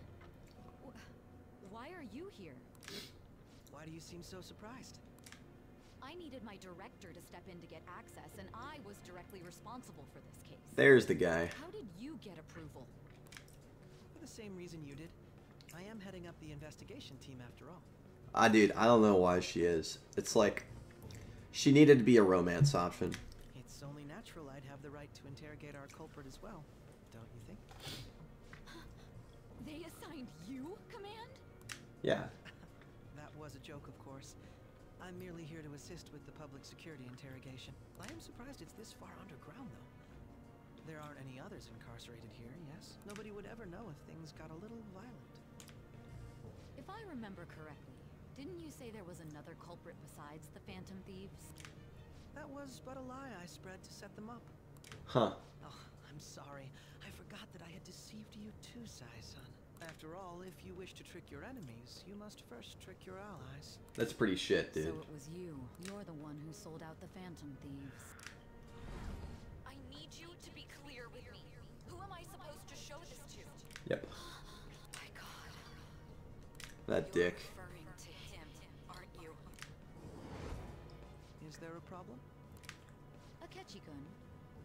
Why are you here? Why do you seem so surprised? I needed my director to step in to get access, and I was directly responsible for this case. There's the guy. How did you get approval? For the same reason you did. I am heading up the investigation team after all. Dude, I don't know why she is. It's like she needed to be a romance option. It's only natural I'd have the right to interrogate our culprit as well, don't you think? They assigned you command? Yeah. That was a joke, of course. I'm merely here to assist with the public security interrogation. I am surprised it's this far underground, though. There aren't any others incarcerated here, yes? Nobody would ever know if things got a little violent. If I remember correctly, didn't you say there was another culprit besides the Phantom Thieves? That was but a lie I spread to set them up. Huh. Oh, I'm sorry. I forgot that I had deceived you too, Sai-san. After all, if you wish to trick your enemies, you must first trick your allies. That's pretty shit, dude. So it was you. You're the one who sold out the Phantom Thieves. I need you to be clear with me. Who am I supposed to show this to? Yep. My God. That dick. Referring to him, aren't you? Is there a problem? Akechi-kun,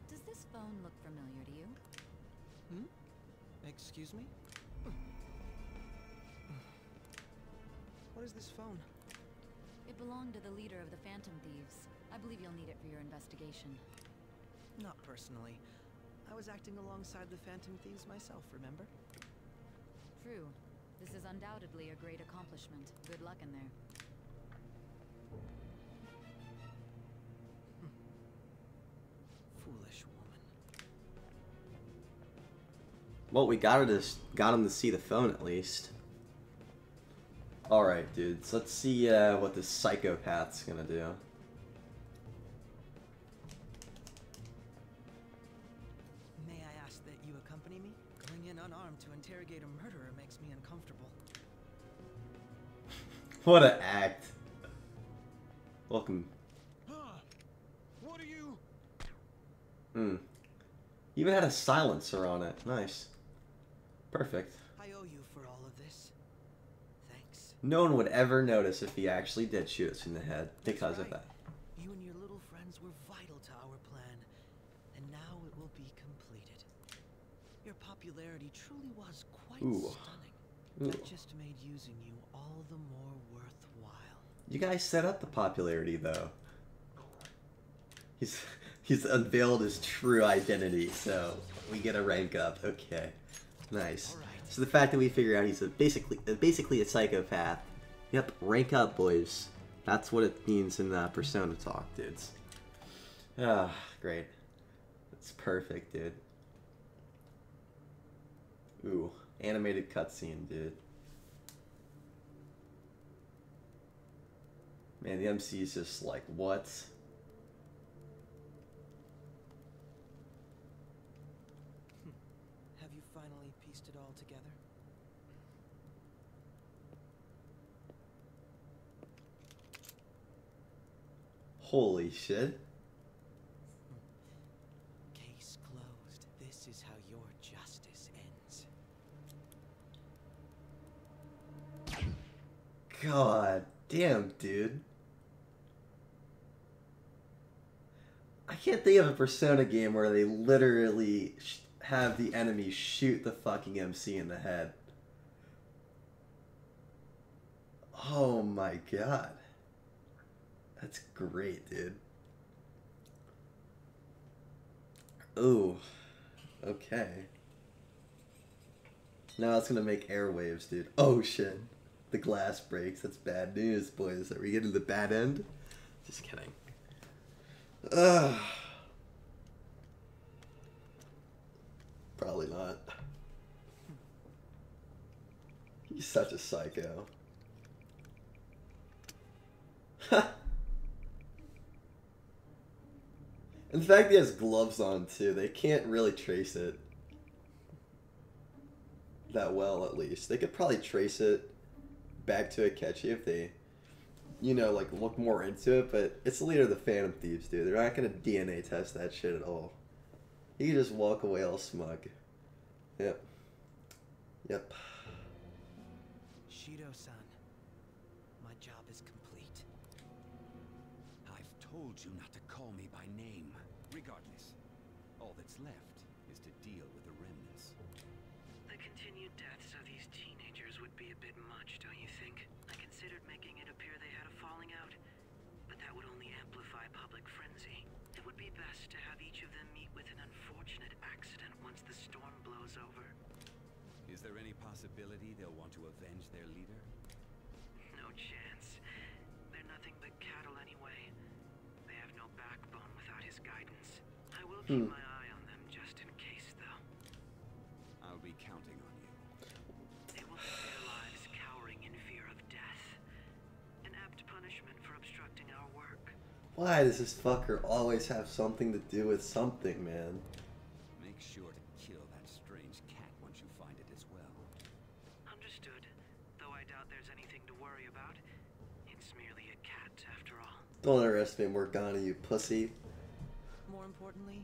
does this phone look familiar to you? Excuse me? What is this phone? It belonged to the leader of the Phantom Thieves. I believe you'll need it for your investigation. Not personally. I was acting alongside the Phantom Thieves myself, remember? True. This is undoubtedly a great accomplishment. Good luck in there. Foolish woman. Well, we got him to see the phone at least. Alright, dudes. Let's see what this psychopath's gonna do. May I ask that you accompany me? Going in unarmed to interrogate a murderer makes me uncomfortable. What an act. Welcome. What are you? Even had a silencer on it. Nice. Perfect. I owe you for all of this. Thanks. No one would ever notice if he actually did shoot us in the head because of that. You and your little friends were vital to our plan, and now it will be completed. Your popularity truly was quite stunning. That just made using you all the more worthwhile. You guys set up the popularity, though. He's unveiled his true identity, so we get a rank up. Okay, nice. So the fact that we figure out he's basically a psychopath. Yep, rank up, boys. That's what it means in Persona talk, dudes. Ah, great. That's perfect, dude. Ooh, animated cutscene, dude. Man, the MC is just like, what? Have you finally pieced it all together? Holy shit. Case closed. This is how your justice ends. God damn, dude. I can't think of a Persona game where they literally have the enemy shoot the fucking MC in the head. Oh my god. That's great, dude. Ooh. Okay. Now it's gonna make airwaves, dude. Oh shit. The glass breaks. That's bad news, boys. Are we getting the bad end? Just kidding. Ugh. Probably not. He's such a psycho. In fact, he has gloves on too. They can't really trace it that well, at least. They could probably trace it back to Akechi if they, you know, like look more into it. But it's the leader of the Phantom Thieves, dude. They're not gonna DNA test that shit at all. He can just walk away all smug. Yep. Yep. Shido-san, my job is complete. I've told you not to call me by name. Regardless, all that's left is to deal with the remnants. The continued deaths of these teenagers would be a bit much, don't you think? I considered making it appear they had a falling out, but that would only amplify public frenzy. It would be best to have each of them meet with an unfortunate accident once the storm blows over. Is there any possibility they'll want to avenge their leader? No chance. They're nothing but cattle anyway. They have no backbone without his guidance. I will keep my eye on them just in case, though. I'll be counting on you. They will live their lives cowering in fear of death. An apt punishment for obstructing our work. Why does this fucker always have something to do with something, man? Make sure to kill that strange cat once you find it as well. Understood. Though I doubt there's anything to worry about. It's merely a cat, after all. Don't underestimate Morgana, you pussy. More importantly,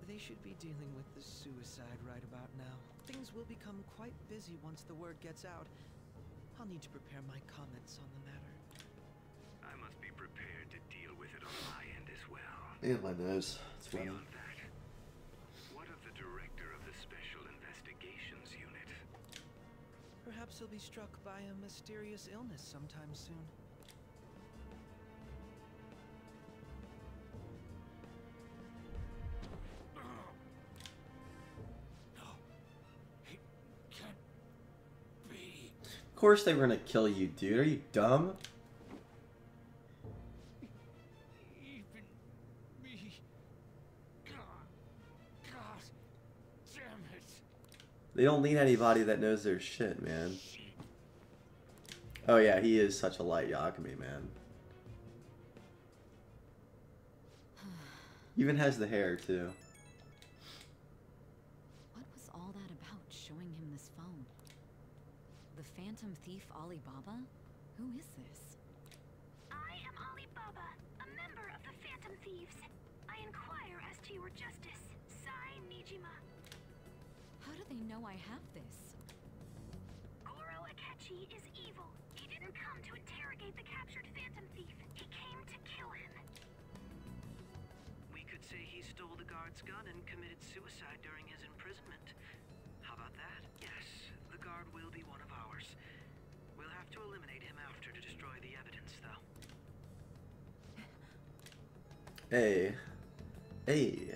they should be dealing with the suicide right about now. Things will become quite busy once the word gets out. I'll need to prepare my comments on the matter. I must be prepared to deal with it on my end as well. Yeah, my nose. It's funny. Beyond that, what of the director of the Special Investigations Unit? Perhaps he'll be struck by a mysterious illness sometime soon. Of course they were gonna kill you, dude. Are you dumb? Even me. God damn it. They don't need anybody that knows their shit, man. Oh yeah, he is such a light Yakumi, man. Even has the hair, too. What was all that about, showing him this phone? The Phantom Thief Alibaba? Who is this? I am Alibaba, a member of the Phantom Thieves. I inquire as to your justice. Sai Nijima. How do they know I have this? Goro Akechi is evil. He didn't come to interrogate the captured Phantom Thief. He came to kill him. We could say he stole the guard's gun and committed suicide during his imprisonment. How about that? Yes, the guard will be one of ours. We'll have to eliminate him after to destroy the evidence, though. Hey. Hey.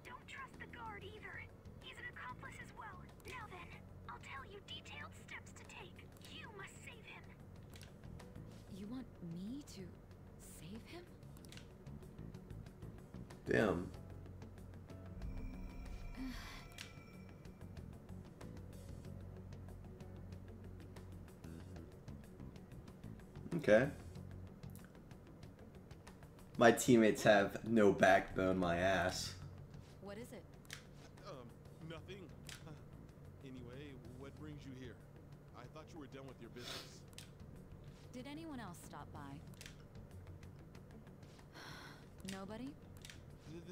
Don't trust the guard either. He's an accomplice as well. Now then, I'll tell you detailed steps to take. You must save him. You want me to save him? Damn. Okay. My teammates have no backbone, my ass. What is it? Nothing. Anyway, what brings you here? I thought you were done with your business. Did anyone else stop by? Nobody?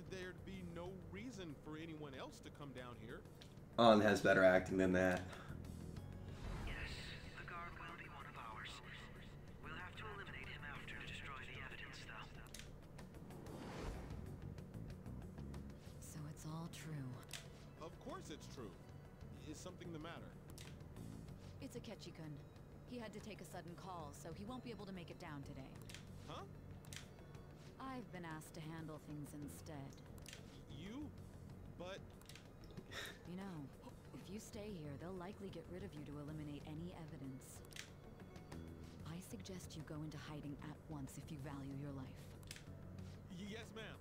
There'd be no reason for anyone else to come down here. On has better acting than that. Yes, the guard will be one of ours. We'll have to eliminate him after to destroy the evidence, though. guess it's true. Is something the matter? It's Akechi-kun. He had to take a sudden call, so he won't be able to make it down today. Huh? I've been asked to handle things instead. You? But... You know, if you stay here, they'll likely get rid of you to eliminate any evidence. I suggest you go into hiding at once if you value your life. Yes, ma'am.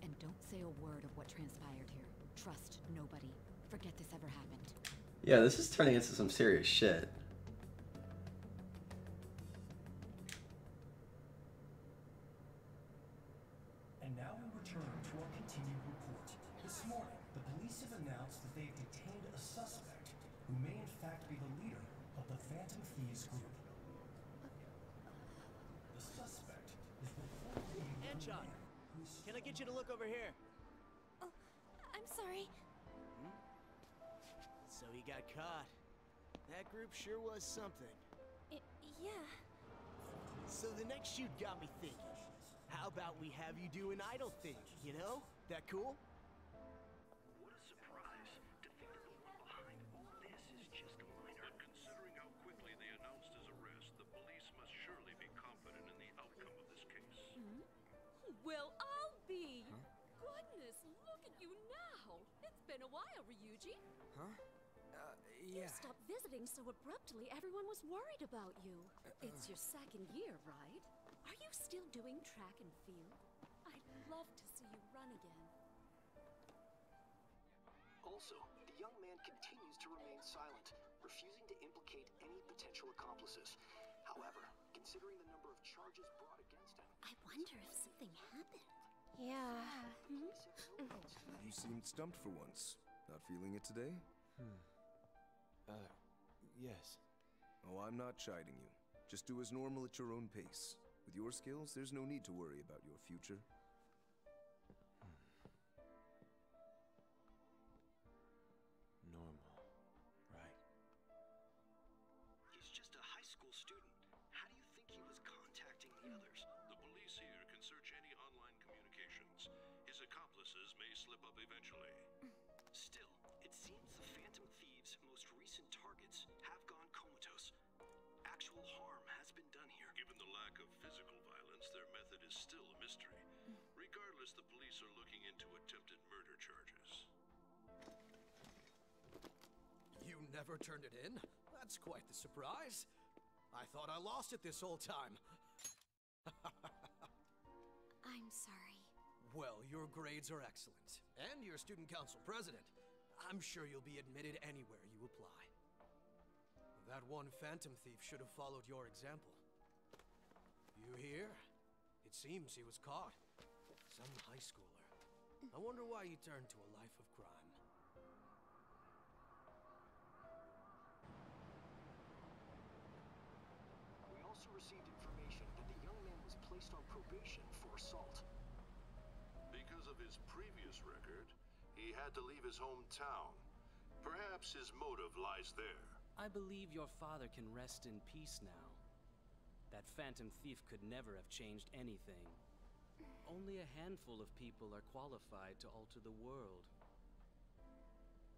And don't say a word of what transpired here. Trust nobody. Forget this ever happened. Yeah, this is turning into some serious shit. And now we return to our continued report. This morning, the police have announced that they have detained a suspect who may in fact be the leader of the Phantom Thieves group. The suspect is reportedly a young Anchon, man who is can I get you to look over here? Oh, I'm sorry. So he got caught. That group sure was something. Yeah. So the next shoot got me thinking. How about we have you do an idol thing, you know? That cool? What a surprise to think that the one behind all this is just a minor. But considering how quickly they announced his arrest, the police must surely be confident in the outcome of this case. Well, I'll be. Goodness, look at you now. It's been a while, Ryuji. Huh? You Yeah. stopped visiting so abruptly, everyone was worried about you. It's your second year, right? Are you still doing track and field? I'd love to see you run again. Also, the young man continues to remain silent, refusing to implicate any potential accomplices. However, considering the number of charges brought against him... I wonder if something happened. Yeah. You seemed stumped for once. Not feeling it today? Yes. Oh, I'm not chiding you. Just do as normal at your own pace. With your skills, there's no need to worry about your future. Normal. Right. He's just a high school student. How do you think he was contacting the others? The police here can search any online communications. His accomplices may slip up eventually. Still, it seems the Phantom Thieves' most recent targets have gone comatose. Actual harm has been done here. Given the lack of physical violence, their method is still a mystery. Regardless, the police are looking into attempted murder charges. You never turned it in? That's quite the surprise. I thought I lost it this whole time. I'm sorry. Well, your grades are excellent. And you're student council president. I'm sure you'll be admitted anywhere you apply. That one phantom thief should have followed your example. You hear? It seems he was caught. Some high schooler. I wonder why he turned to a life of crime. We also received information that the young man was placed on probation for assault. Because of his previous record, he had to leave his hometown. Perhaps his motive lies there. I believe your father can rest in peace now. That phantom thief could never have changed anything. Only a handful of people are qualified to alter the world.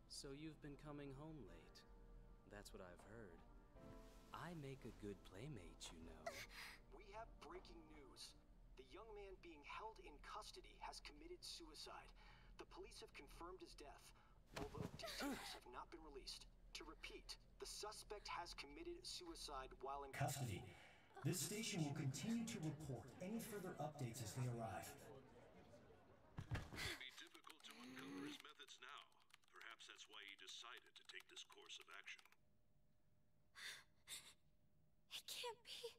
So you've been coming home late. That's what I've heard. I make a good playmate, you know. We have breaking news. The young man being held in custody has committed suicide. The police have confirmed his death, although details have not been released. To repeat, the suspect has committed suicide while in custody. This station will continue to report any further updates as they arrive. It may be difficult to uncover his methods now. Perhaps that's why he decided to take this course of action. It can't be.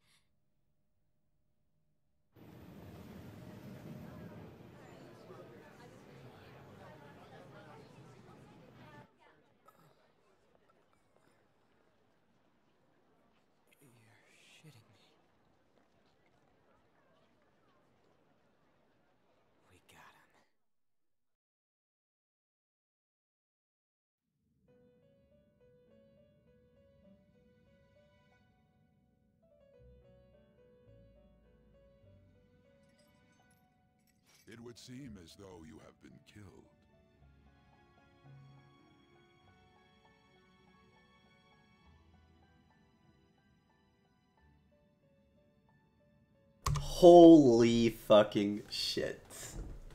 You're shitting me. We got him. It would seem as though you have been killed. Holy fucking shit.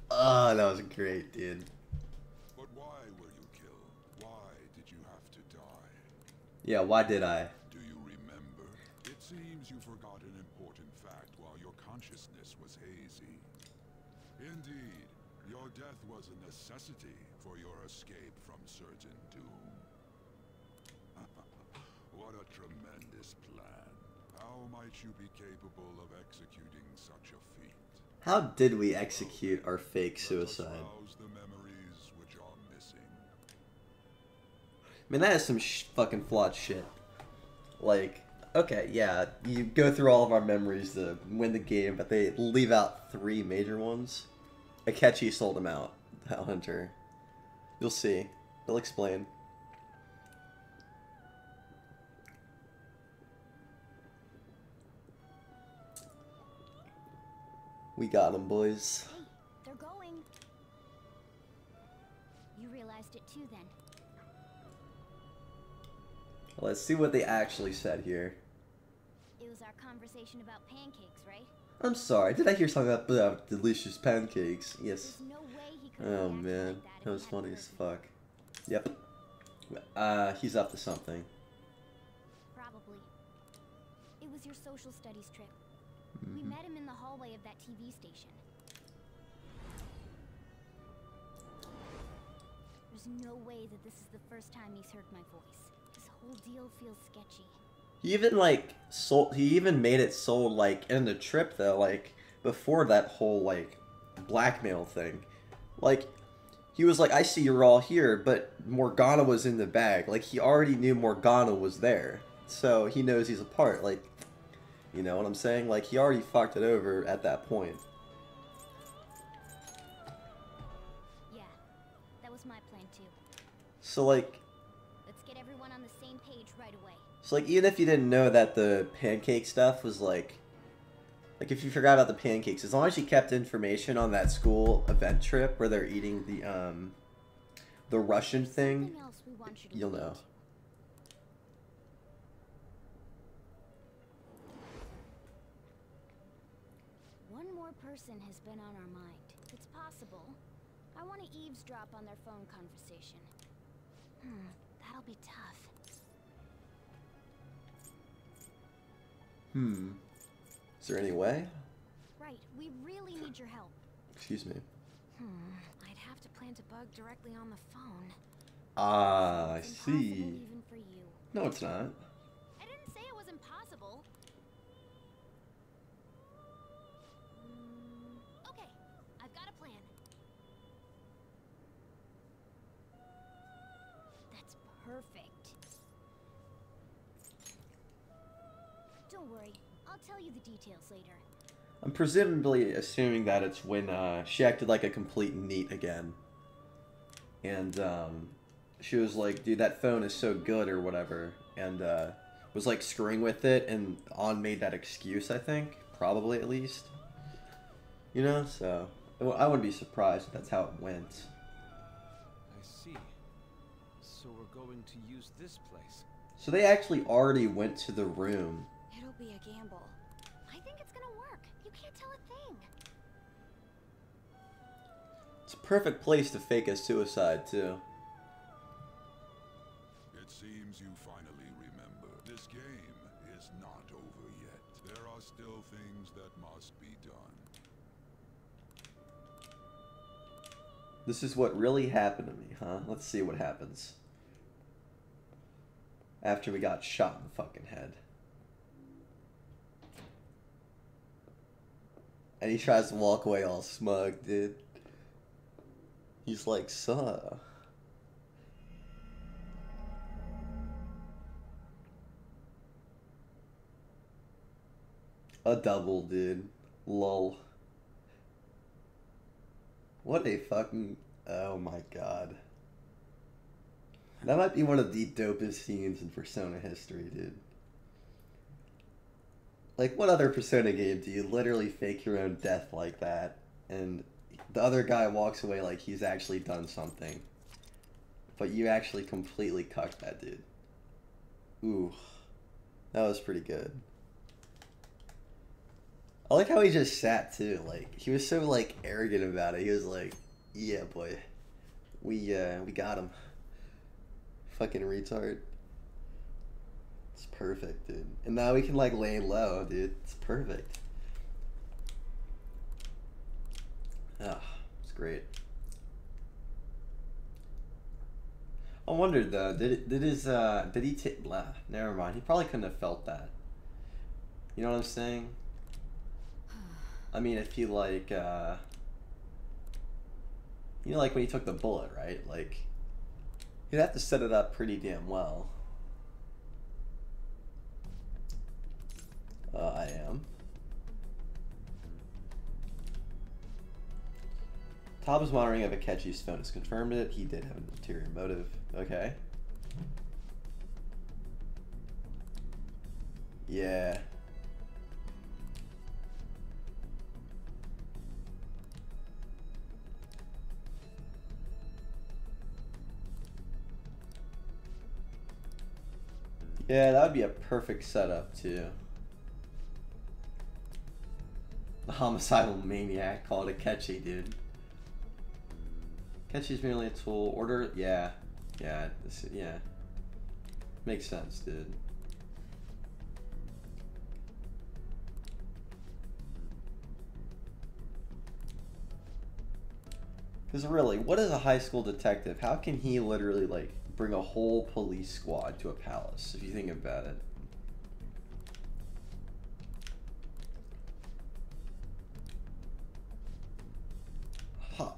Oh, that was great, dude. But why were you killed? Why did you have to die? Yeah, why did I? Do you remember? It seems you forgot an important fact while your consciousness was hazy. Indeed, your death was a necessity for your escape from certain doom. What a tremendous plan. How might you be capable of executing such a feat? How did we execute our fake suicide? Rouse the memories which are missing. I mean, that is some fucking flawed shit. Like, okay, yeah, you go through all of our memories to win the game, but they leave out 3 major ones. Akechi sold them out, that hunter. You'll see. They'll explain. We got them, boys. Hey, they're going. You realized it too, then. Let's see what they actually said here. It was our conversation about pancakes, right? I'm sorry, did I hear something about delicious pancakes? Yes. There's no way he could Oh react man, like that was funny as fuck. Yep. He's up to something. Probably. It was your social studies trip. Mm-hmm. We met him in the hallway of that TV station. There's no way that this is the first time he's heard my voice. This whole deal feels sketchy. He even like sold. He even made it sold like in the trip though. Like before that whole like blackmail thing, like he was like, "I see you're all here," but Morgana was in the bag. Like he already knew Morgana was there, so he knows he's a part. Like, you know what I'm saying? Like he already fucked it over at that point. Yeah, that was my plan too. So like. Let's get everyone on the same page right away. So like even if you didn't know that the pancake stuff was like if you forgot about the pancakes, as long as you kept information on that school event trip where they're eating the Russian thing, you'll know. One more person has been on our mind. It's possible. I want to eavesdrop on their phone conversation. That'll be tough. Is there any way? Right, we really need your help. Excuse me. I'd have to plant a bug directly on the phone. Ah, I It's see. impossible even for you. No, it's not. I didn't say it was impossible. Okay, I've got a plan. That's perfect. Don't worry, I'll tell you the details later. I'm presumably assuming that it's when she acted like a complete neat again. And she was like, dude, that phone is so good or whatever. And was like screwing with it, and An made that excuse, I think. Probably at least. You know, so I wouldn't be surprised if that's how it went. I see. So we're going to use this place. So they actually already went to the room. It'll be a gamble. I think it's gonna work. You can't tell a thing. It's a perfect place to fake a suicide, too. It seems you finally remember. This game is not over yet. There are still things that must be done. This is what really happened to me, huh? Let's see what happens. After we got shot in the fucking head. And he tries to walk away all smug, dude. He's like, "Suh." A double, dude. Lol. What a fucking... Oh my god. That might be one of the dopest scenes in Persona history, dude. Like, what other Persona game do you literally fake your own death like that, and the other guy walks away like he's actually done something, but you actually completely cucked that dude? Ooh. That was pretty good. I like how he just sat too. Like he was so like arrogant about it. He was like, "Yeah, boy, we got him." Fucking retard. It's perfect, dude. And now we can like lay low, dude. It's perfect. Ah, it's great. I wondered though, did he take? Never mind. He probably couldn't have felt that. You know what I'm saying? I mean, if he like, you know, like when he took the bullet, right? Like, he'd have to set it up pretty damn well. I am. Tob is monitoring if Akechi's phone has confirmed it. He did have an ulterior motive. Okay. Yeah. Yeah, that would be a perfect setup too. The homicidal maniac called Akechi, dude. Akechi's merely a tool. Order, yeah, yeah, yeah. Makes sense, dude. Because really, what is a high school detective? How can he literally like bring a whole police squad to a palace, if you think about it? Huh.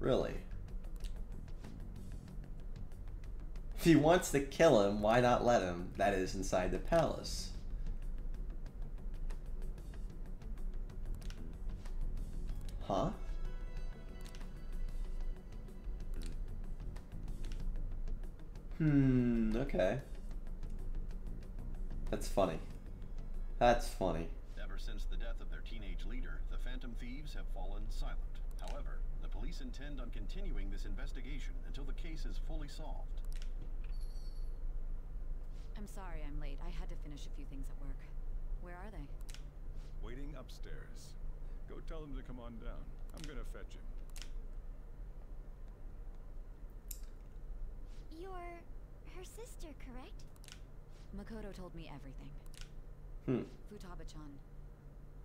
Really? If he wants to kill him, why not let him? That is inside the palace. Huh? Okay. That's funny. That's funny. Ever since the death of their teenage leader, the Phantom Thieves have fallen silent. However, the police intend on continuing this investigation until the case is fully solved. I'm sorry I'm late. I had to finish a few things at work. Where are they? Waiting upstairs. Go tell them to come on down. I'm gonna fetch him. You're her sister, correct? Makoto told me everything. Futaba-chan,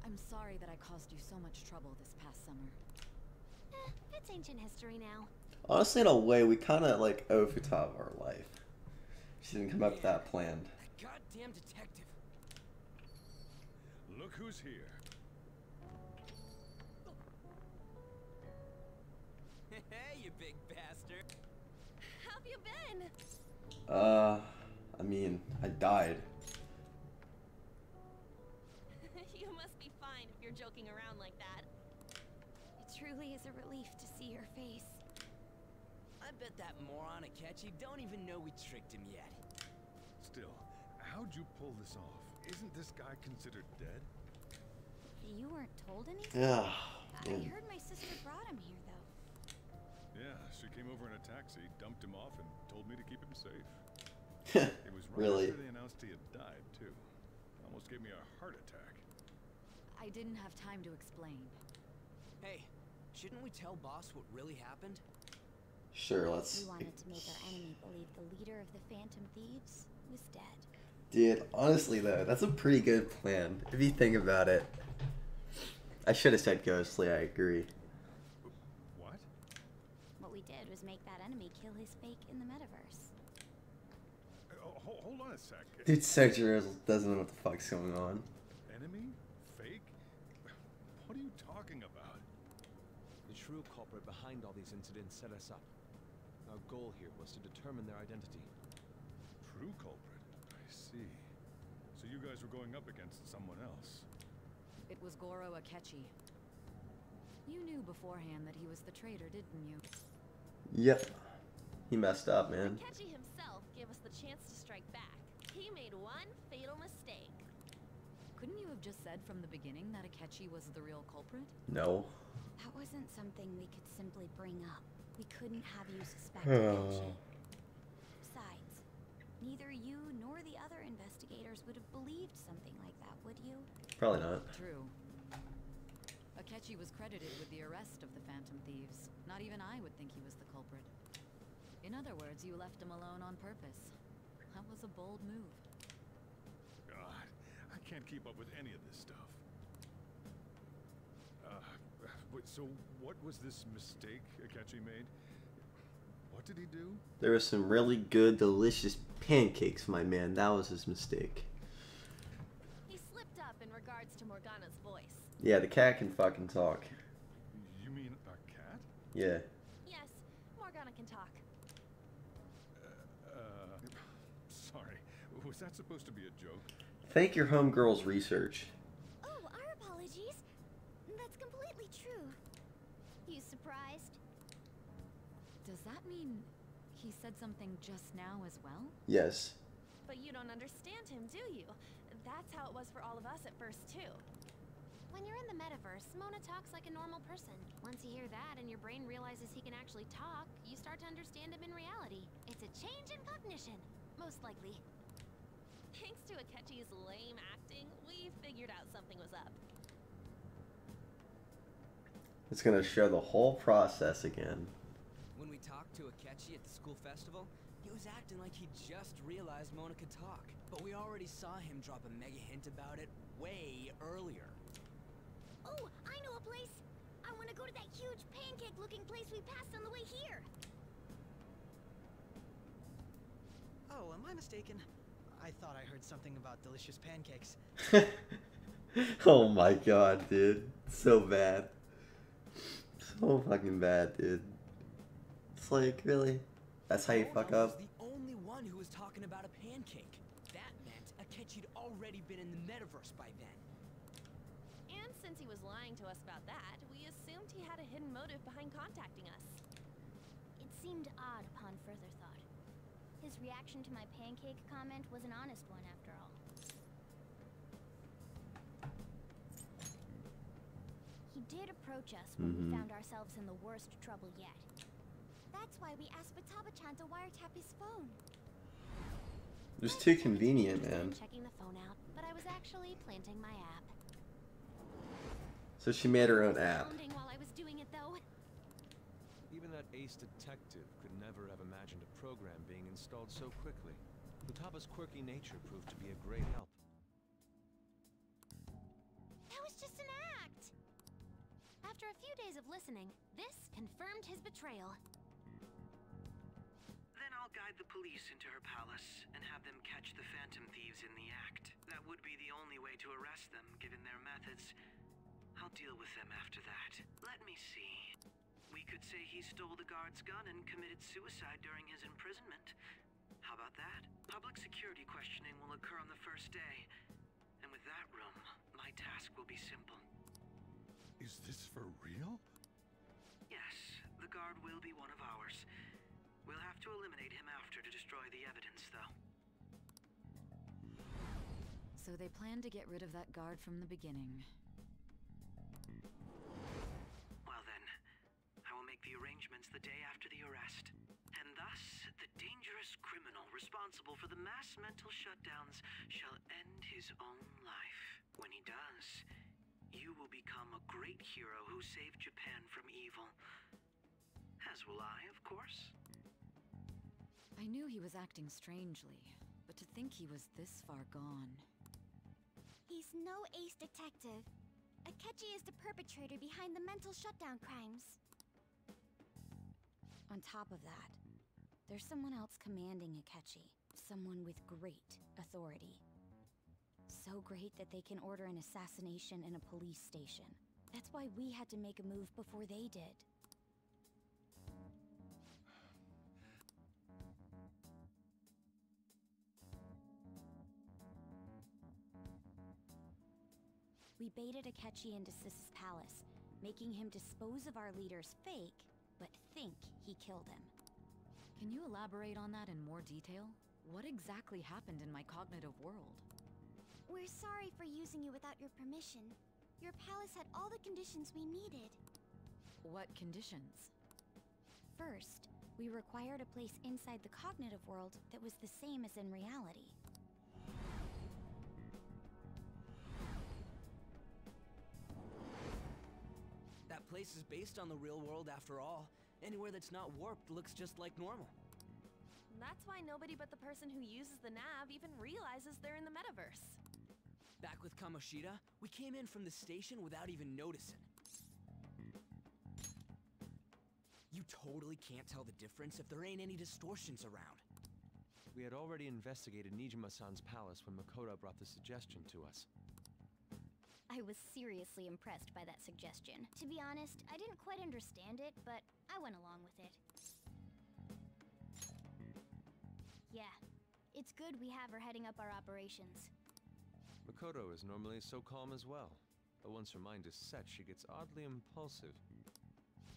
I'm sorry that I caused you so much trouble this past summer. It's ancient history now. Honestly, in a way, we kind of like owe Futaba our life. She didn't come up with that planned. Goddamn detective. Look who's here. Hey, you big bastard. How've you been? I mean, I died. You must be fine if you're joking around like that. It truly is a relief to see your face. I bet that moron Akechi don't even know we tricked him yet. Still, how'd you pull this off? Isn't this guy considered dead? You weren't told anything? Yeah. I heard my sister brought him here, though. Yeah, she came over in a taxi, dumped him off, and told me to keep him safe. It was right Really? after they announced he had died, too. Almost gave me a heart attack. I didn't have time to explain. Hey, shouldn't we tell boss what really happened? Sure, let's... We wanted to make our enemy believe the leader of the Phantom Thieves was dead. Dude, honestly though, that's a pretty good plan, if you think about it. I should have said Ghostly, I agree. What? What we did was make that enemy kill his fake in the metaverse. Hold on a sec. Dude, Sergio doesn't know what the fuck's going on. Enemy? Fake? What are you talking about? The true culprit behind all these incidents set us up. Our goal here was to determine their identity. True culprit? I see. So you guys were going up against someone else. It was Goro Akechi. You knew beforehand that he was the traitor, didn't you? Yep. He messed up, man. Akechi himself gave us the chance to strike back. He made one fatal mistake. Couldn't you have just said from the beginning that Akechi was the real culprit? No. That wasn't something we could simply bring up. We couldn't have you suspect Akechi. Besides, Neither you nor the other investigators would have believed something like that, would you? Probably not. True. Akechi was credited with the arrest of the Phantom Thieves. Not even I would think he was the culprit. In other words, you left him alone on purpose. That was a bold move. God, I can't keep up with any of this stuff. So what was this mistake Akechi made? What did he do? There were some really good, delicious pancakes, my man. That was his mistake. He slipped up in regards to Morgana's voice. Yeah, the cat can fucking talk. You mean a cat? Yeah. Yes, Morgana can talk. Sorry. Was that supposed to be a joke? Thank your homegirl's research. Oh, our apologies. That's completely true. You surprised? Does that mean he said something just now as well? Yes. But you don't understand him, do you? That's how it was for all of us at first, too. When you're in the metaverse, Mona talks like a normal person. Once you hear that and your brain realizes he can actually talk, you start to understand him in reality. It's a change in cognition, most likely. Thanks to Akechi's lame acting, we figured out something was up. It's gonna show the whole process again. When we talked to Akechi at the school festival, he was acting like he just realized Mona could talk. But we already saw him drop a mega hint about it way earlier. Oh, I know a place! I want to go to that huge pancake-looking place we passed on the way here! Oh, am I mistaken? I thought I heard something about delicious pancakes. Oh my god, dude. So bad. So fucking bad, dude. It's like, really? That's how you fuck up? The only one who was talking about a pancake. That meant Akechi'd already been in the metaverse by then. And since he was lying to us about that, we assumed he had a hidden motive behind contacting us. It seemed odd upon further thought. His reaction to my pancake comment was an honest one, after all. He did approach us when we found ourselves in the worst trouble yet. That's why we asked Futaba-chan to wiretap his phone. It was too convenient, man. Checking the phone out, but I was actually planting my app. So she made her own app. While I was doing it, though. Even that ace detective could never have imagined a program being installed so quickly. Futaba's quirky nature proved to be a great help. That was just an act! After a few days of listening, this confirmed his betrayal. Then I'll guide the police into her palace and have them catch the Phantom Thieves in the act. That would be the only way to arrest them, given their methods. I'll deal with them after that. Let me see. We could say he stole the guard's gun and committed suicide during his imprisonment. How about that? Public security questioning will occur on the first day. And with that room, my task will be simple. Is this for real? Yes, the guard will be one of ours. We'll have to eliminate him after to destroy the evidence, though. So they planned to get rid of that guard from the beginning. Well then, I will make the arrangements the day after the arrest. And thus, the dangerous criminal responsible for the mass mental shutdowns shall end his own life. When he does, you will become a great hero who saved Japan from evil. As will I, of course. I knew he was acting strangely, but to think he was this far gone. He's no ace detective. Akechi is the perpetrator behind the mental shutdown crimes. On top of that, there's someone else commanding Akechi. Someone with great authority. So great that they can order an assassination in a police station. That's why we had to make a move before they did. We baited Akechi into Sis's palace, making him dispose of our leader's fake, but think he killed him. Can you elaborate on that in more detail? What exactly happened in my cognitive world? We're sorry for using you without your permission. Your palace had all the conditions we needed. What conditions? First, We required a place inside the cognitive world that was the same as in reality. That place is based on the real world after all. Anywhere that's not warped looks just like normal. That's why nobody but the person who uses the nav even realizes they're in the metaverse. Back with Kamoshida, we came in from the station without even noticing. You totally can't tell the difference if there ain't any distortions around. We had already investigated Nijima-san's palace when Makoto brought the suggestion to us. I was seriously impressed by that suggestion. To be honest, I didn't quite understand it, but I went along with it. Yeah, it's good we have her heading up our operations. Makoto is normally so calm as well, but once her mind is set, she gets oddly impulsive.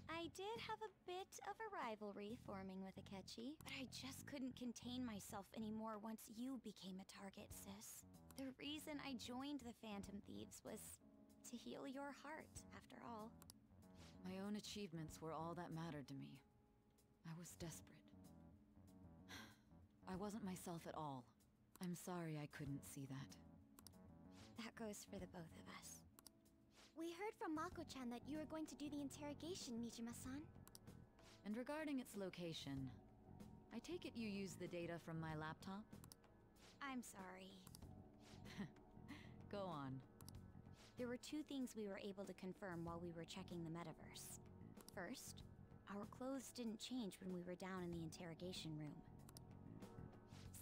I did have a bit of a rivalry forming with Akechi, but I just couldn't contain myself anymore once you became a target, sis. The reason I joined the Phantom Thieves was to heal your heart, after all. My own achievements were all that mattered to me. I was desperate. I wasn't myself at all. I'm sorry I couldn't see that. That goes for the both of us. We heard from Mako-chan that you were going to do the interrogation, Nijima-san. And regarding its location, I take it you used the data from my laptop? I'm sorry. Go on. There were two things we were able to confirm while we were checking the metaverse. First, our clothes didn't change when we were down in the interrogation room.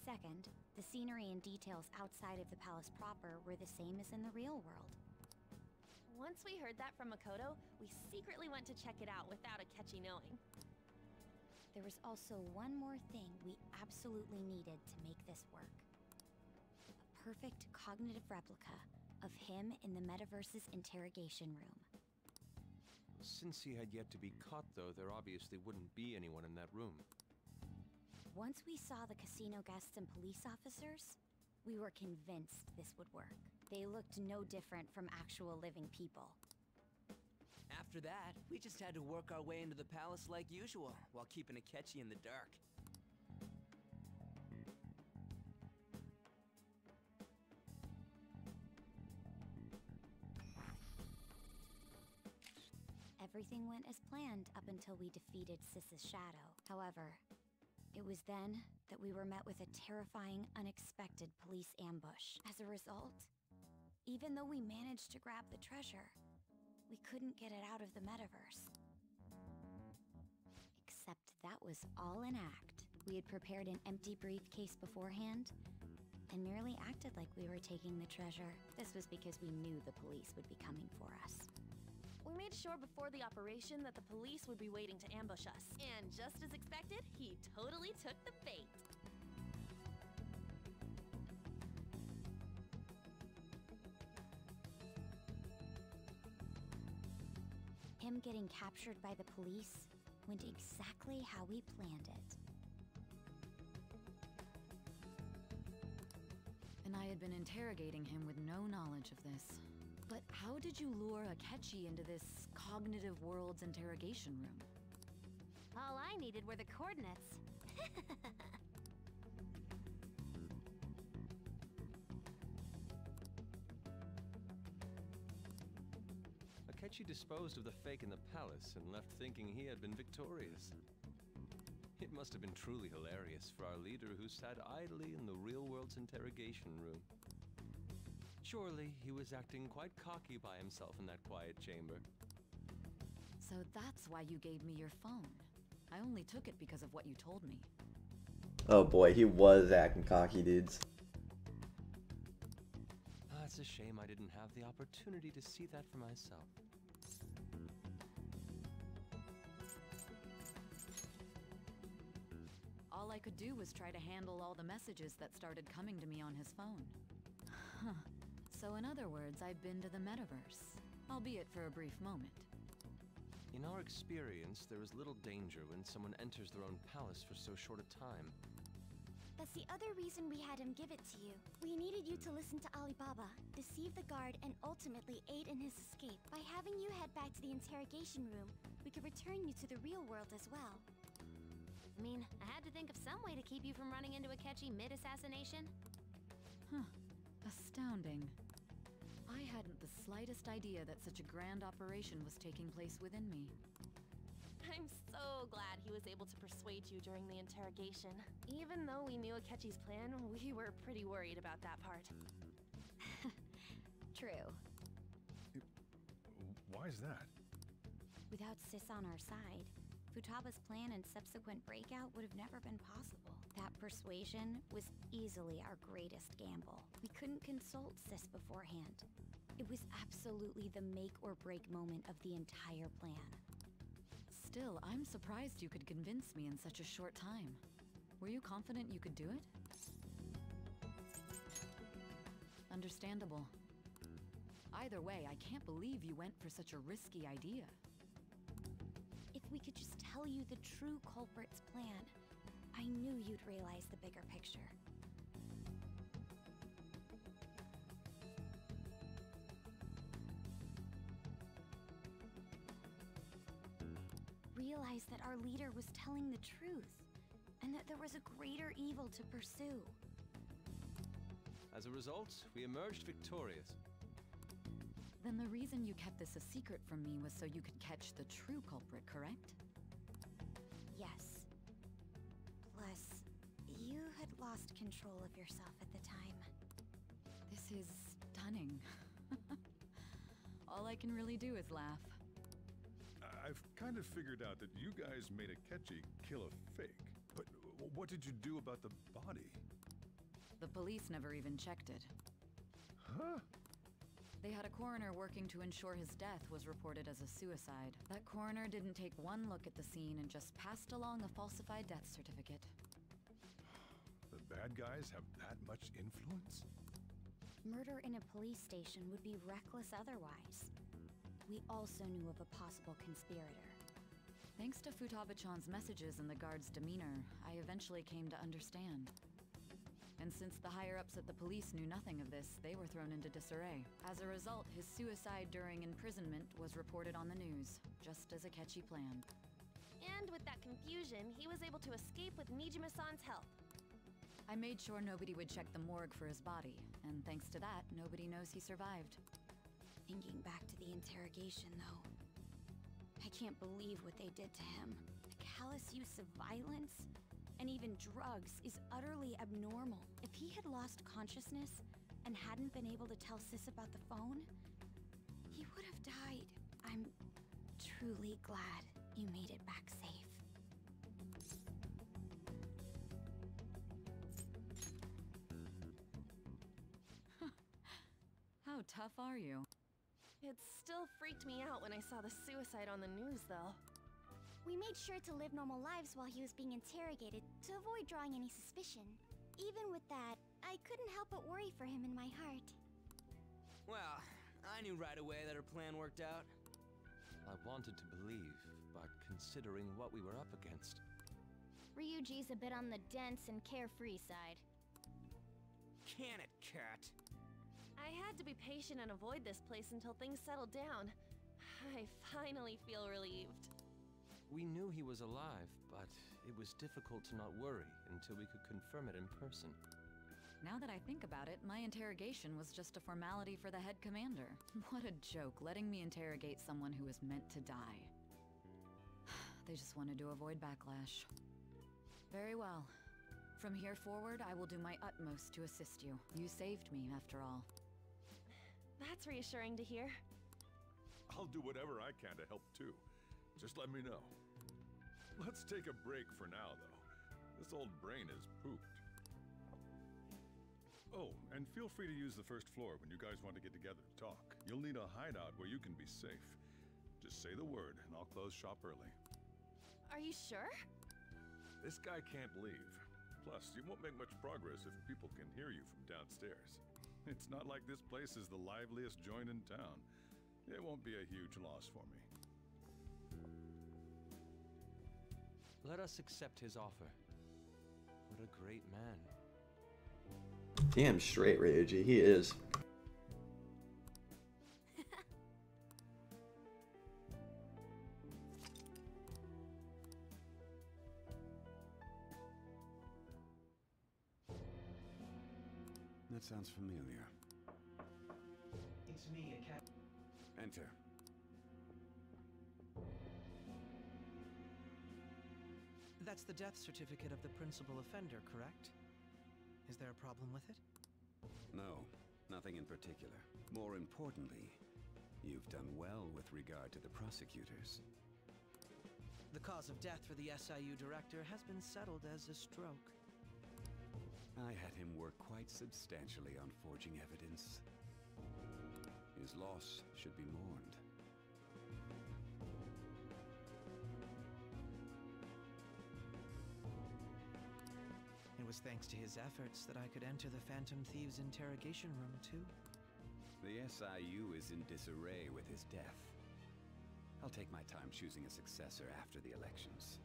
Second, the scenery and details outside of the palace proper were the same as in the real world. Once we heard that from Makoto, we secretly went to check it out without Akechi knowing. There was also one more thing we absolutely needed to make this work. A perfect cognitive replica of him in the metaverse's interrogation room. Since he had yet to be caught, though, there obviously wouldn't be anyone in that room. Once we saw the casino guests and police officers, we were convinced this would work. They looked no different from actual living people. After that, we just had to work our way into the palace like usual, while keeping Akechi in the dark. Everything went as planned up until we defeated Sis's shadow. However, it was then that we were met with a terrifying, unexpected police ambush. As a result, even though we managed to grab the treasure, we couldn't get it out of the metaverse. Except that was all an act. We had prepared an empty briefcase beforehand and merely acted like we were taking the treasure. This was because we knew the police would be coming for us. We made sure before the operation that the police would be waiting to ambush us. And just as expected, he totally took the bait. Him getting captured by the police went exactly how we planned it. And I had been interrogating him with no knowledge of this. But how did you lure Akechi into this cognitive world's interrogation room? All I needed were the coordinates. Akechi disposed of the fake in the palace and left thinking he had been victorious. It must have been truly hilarious for our leader who sat idly in the real world's interrogation room. Surely he was acting quite cocky by himself in that quiet chamber. So that's why you gave me your phone. I only took it because of what you told me. Oh boy, he was acting cocky, dudes. It's a shame I didn't have the opportunity to see that for myself. All I could do was try to handle all the messages that started coming to me on his phone. Huh. So in other words, I've been to the metaverse, albeit for a brief moment. In our experience, there is little danger when someone enters their own palace for so short a time. That's the other reason we had him give it to you. We needed you to listen to Alibaba, deceive the guard, and ultimately aid in his escape. By having you head back to the interrogation room, we could return you to the real world as well. I mean, I had to think of some way to keep you from running into Akechi mid-assassination. Huh. Astounding. I hadn't the slightest idea that such a grand operation was taking place within me. I'm so glad he was able to persuade you during the interrogation. Even though we knew Akechi's plan, we were pretty worried about that part. True. Why is that? Without Sis on our side, Futaba's plan and subsequent breakout would have never been possible. That persuasion was easily our greatest gamble. We couldn't consult Sis beforehand. It was absolutely the make or break moment of the entire plan. Still, I'm surprised you could convince me in such a short time. Were you confident you could do it? Understandable. Either way, I can't believe you went for such a risky idea. If we could just tell you the true culprit's plan, I knew you'd realize the bigger picture. Realize that our leader was telling the truth, and that there was a greater evil to pursue. As a result, we emerged victorious. Then the reason you kept this a secret from me was so you could catch the true culprit, correct? Yes. Plus, you had lost control of yourself at the time. This is stunning. All I can really do is laugh. I've kind of figured out that you guys made Akechi kill a fake. But what did you do about the body? The police never even checked it. Huh? They had a coroner working to ensure his death was reported as a suicide. That coroner didn't take one look at the scene and just passed along a falsified death certificate. The bad guys have that much influence? Murder in a police station would be reckless otherwise. We also knew of a possible conspirator. Thanks to Futaba-chan's messages and the guard's demeanor, I eventually came to understand. And since the higher-ups at the police knew nothing of this, they were thrown into disarray. As a result, his suicide during imprisonment was reported on the news, just as Akechi planned. And with that confusion, he was able to escape with Nijima-san's help. I made sure nobody would check the morgue for his body, and thanks to that, nobody knows he survived. Thinking back to the interrogation, though, I can't believe what they did to him. The callous use of violence and even drugs is utterly abnormal. If he had lost consciousness and hadn't been able to tell Sis about the phone, he would have died. I'm truly glad you made it back safe. How tough are you? It still freaked me out when I saw the suicide on the news, though. We made sure to live normal lives while he was being interrogated to avoid drawing any suspicion. Even with that, I couldn't help but worry for him in my heart. Well, I knew right away that her plan worked out. I wanted to believe, but considering what we were up against... Ryuji's a bit on the dense and carefree side. Can it, cat? I had to be patient and avoid this place until things settled down. I finally feel relieved. We knew he was alive, but it was difficult to not worry until we could confirm it in person. Now that I think about it, my interrogation was just a formality for the head commander. What a joke, letting me interrogate someone who was meant to die. They just wanted to avoid backlash. Very well. From here forward, I will do my utmost to assist you. You saved me, after all. That's reassuring to hear. I'll do whatever I can to help too. Just let me know. Let's take a break for now, though. This old brain is pooped. Oh, and feel free to use the first floor when you guys want to get together to talk. You'll need a hideout where you can be safe. Just say the word, and I'll close shop early. Are you sure? This guy can't leave. Plus, you won't make much progress if people can hear you from downstairs. It's not like this place is the liveliest joint in town. It won't be a huge loss for me. Let us accept his offer. What a great man. Damn straight, Ryuji, he is. That sounds familiar. It's me, a cat. Enter. That's the death certificate of the principal offender, correct? Is there a problem with it? No, nothing in particular. More importantly, you've done well with regard to the prosecutors. The cause of death for the SIU director has been settled as a stroke. I had him work quite substantially on forging evidence. His loss should be mourned. It was thanks to his efforts that I could enter the Phantom Thieves' interrogation room, too. The SIU is in disarray with his death. I'll take my time choosing a successor after the elections.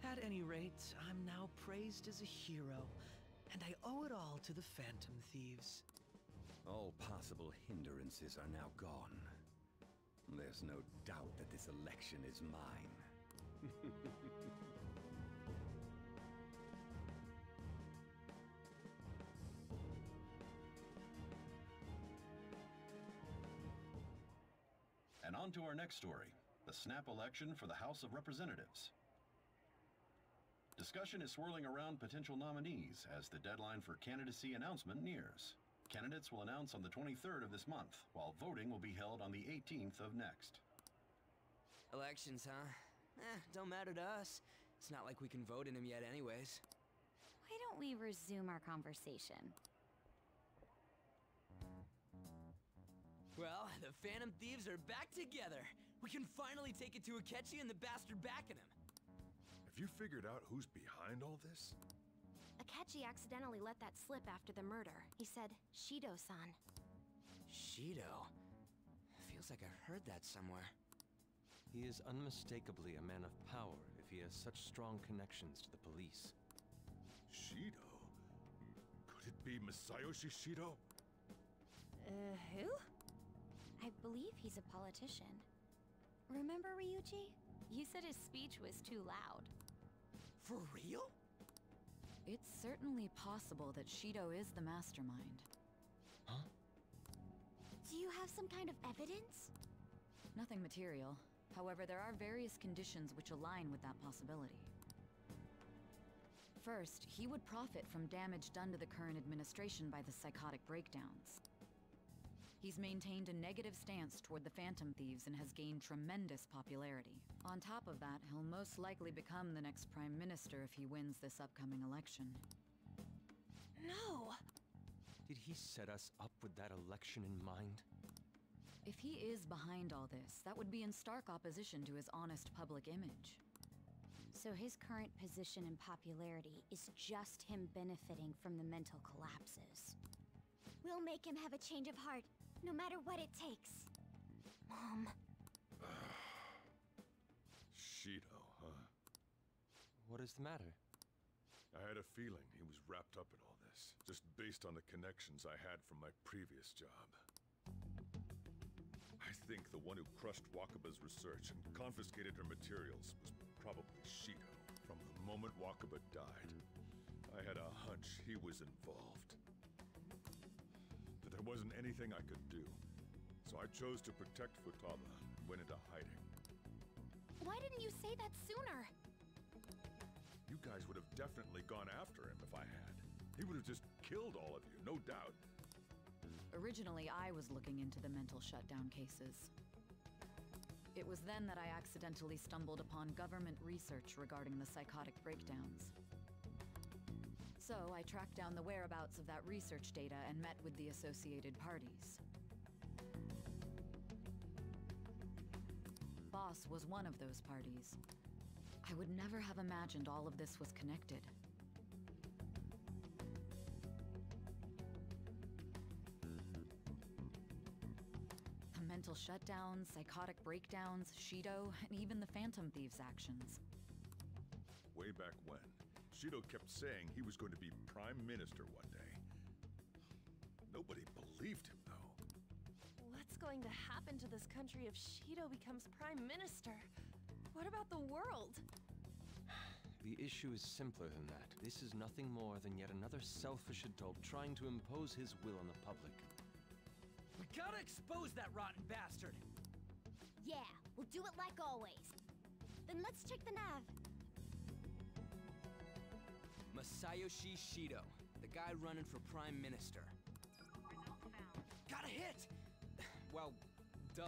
At any rate, I'm now praised as a hero, and I owe it all to the Phantom Thieves. All possible hindrances are now gone. There's no doubt that this election is mine. And on to our next story, the snap election for the House of Representatives. Discussion is swirling around potential nominees as the deadline for candidacy announcement nears. Candidates will announce on the 23rd of this month, while voting will be held on the 18th of next. Elections, huh? Don't matter to us. It's not like we can vote in them yet anyways. Why don't we resume our conversation? Well, the Phantom Thieves are back together. We can finally take it to Akechi and the bastard backing him. Have you figured out who's behind all this? Akechi accidentally let that slip after the murder. He said, Shido-san. Shido? Feels like I've heard that somewhere. He is unmistakably a man of power if he has such strong connections to the police. Shido? Could it be Masayoshi Shido? Who? I believe he's a politician. Remember, Ryuji? You said his speech was too loud. For real? It's certainly possible that Shido is the mastermind. Huh? Do you have some kind of evidence? Nothing material. However, there are various conditions which align with that possibility. First, he would profit from damage done to the current administration by the psychotic breakdowns. He's maintained a negative stance toward the Phantom Thieves and has gained tremendous popularity. On top of that, he'll most likely become the next Prime Minister if he wins this upcoming election. No! Did he set us up with that election in mind? If he is behind all this, that would be in stark opposition to his honest public image. So his current position and popularity is just him benefiting from the mental collapses. We'll make him have a change of heart, no matter what it takes. Mom. Shido, huh? What is the matter? I had a feeling he was wrapped up in all this, just based on the connections I had from my previous job. I think the one who crushed Wakaba's research and confiscated her materials was probably Shido. From the moment Wakaba died, I had a hunch he was involved. But there wasn't anything I could do, so I chose to protect Futaba and went into hiding. Why didn't you say that sooner? You guys would have definitely gone after him if I had. He would have just killed all of you, no doubt. Originally, I was looking into the mental shutdown cases. It was then that I accidentally stumbled upon government research regarding the psychotic breakdowns. So I tracked down the whereabouts of that research data and met with the associated parties. Boss was one of those parties. I would never have imagined all of this was connected. The mental shutdowns, psychotic breakdowns, Shido, and even the Phantom Thieves' actions. Way back when, Shido kept saying he was going to be Prime Minister one day. Nobody believed him, though. What's going to happen to this country if Shido becomes Prime Minister? What about the world? The issue is simpler than that. This is nothing more than yet another selfish adult trying to impose his will on the public. We gotta expose that rotten bastard! Yeah, we'll do it like always. Then let's check the nav. Masayoshi Shido, the guy running for Prime Minister. Got a hit! Well, duh.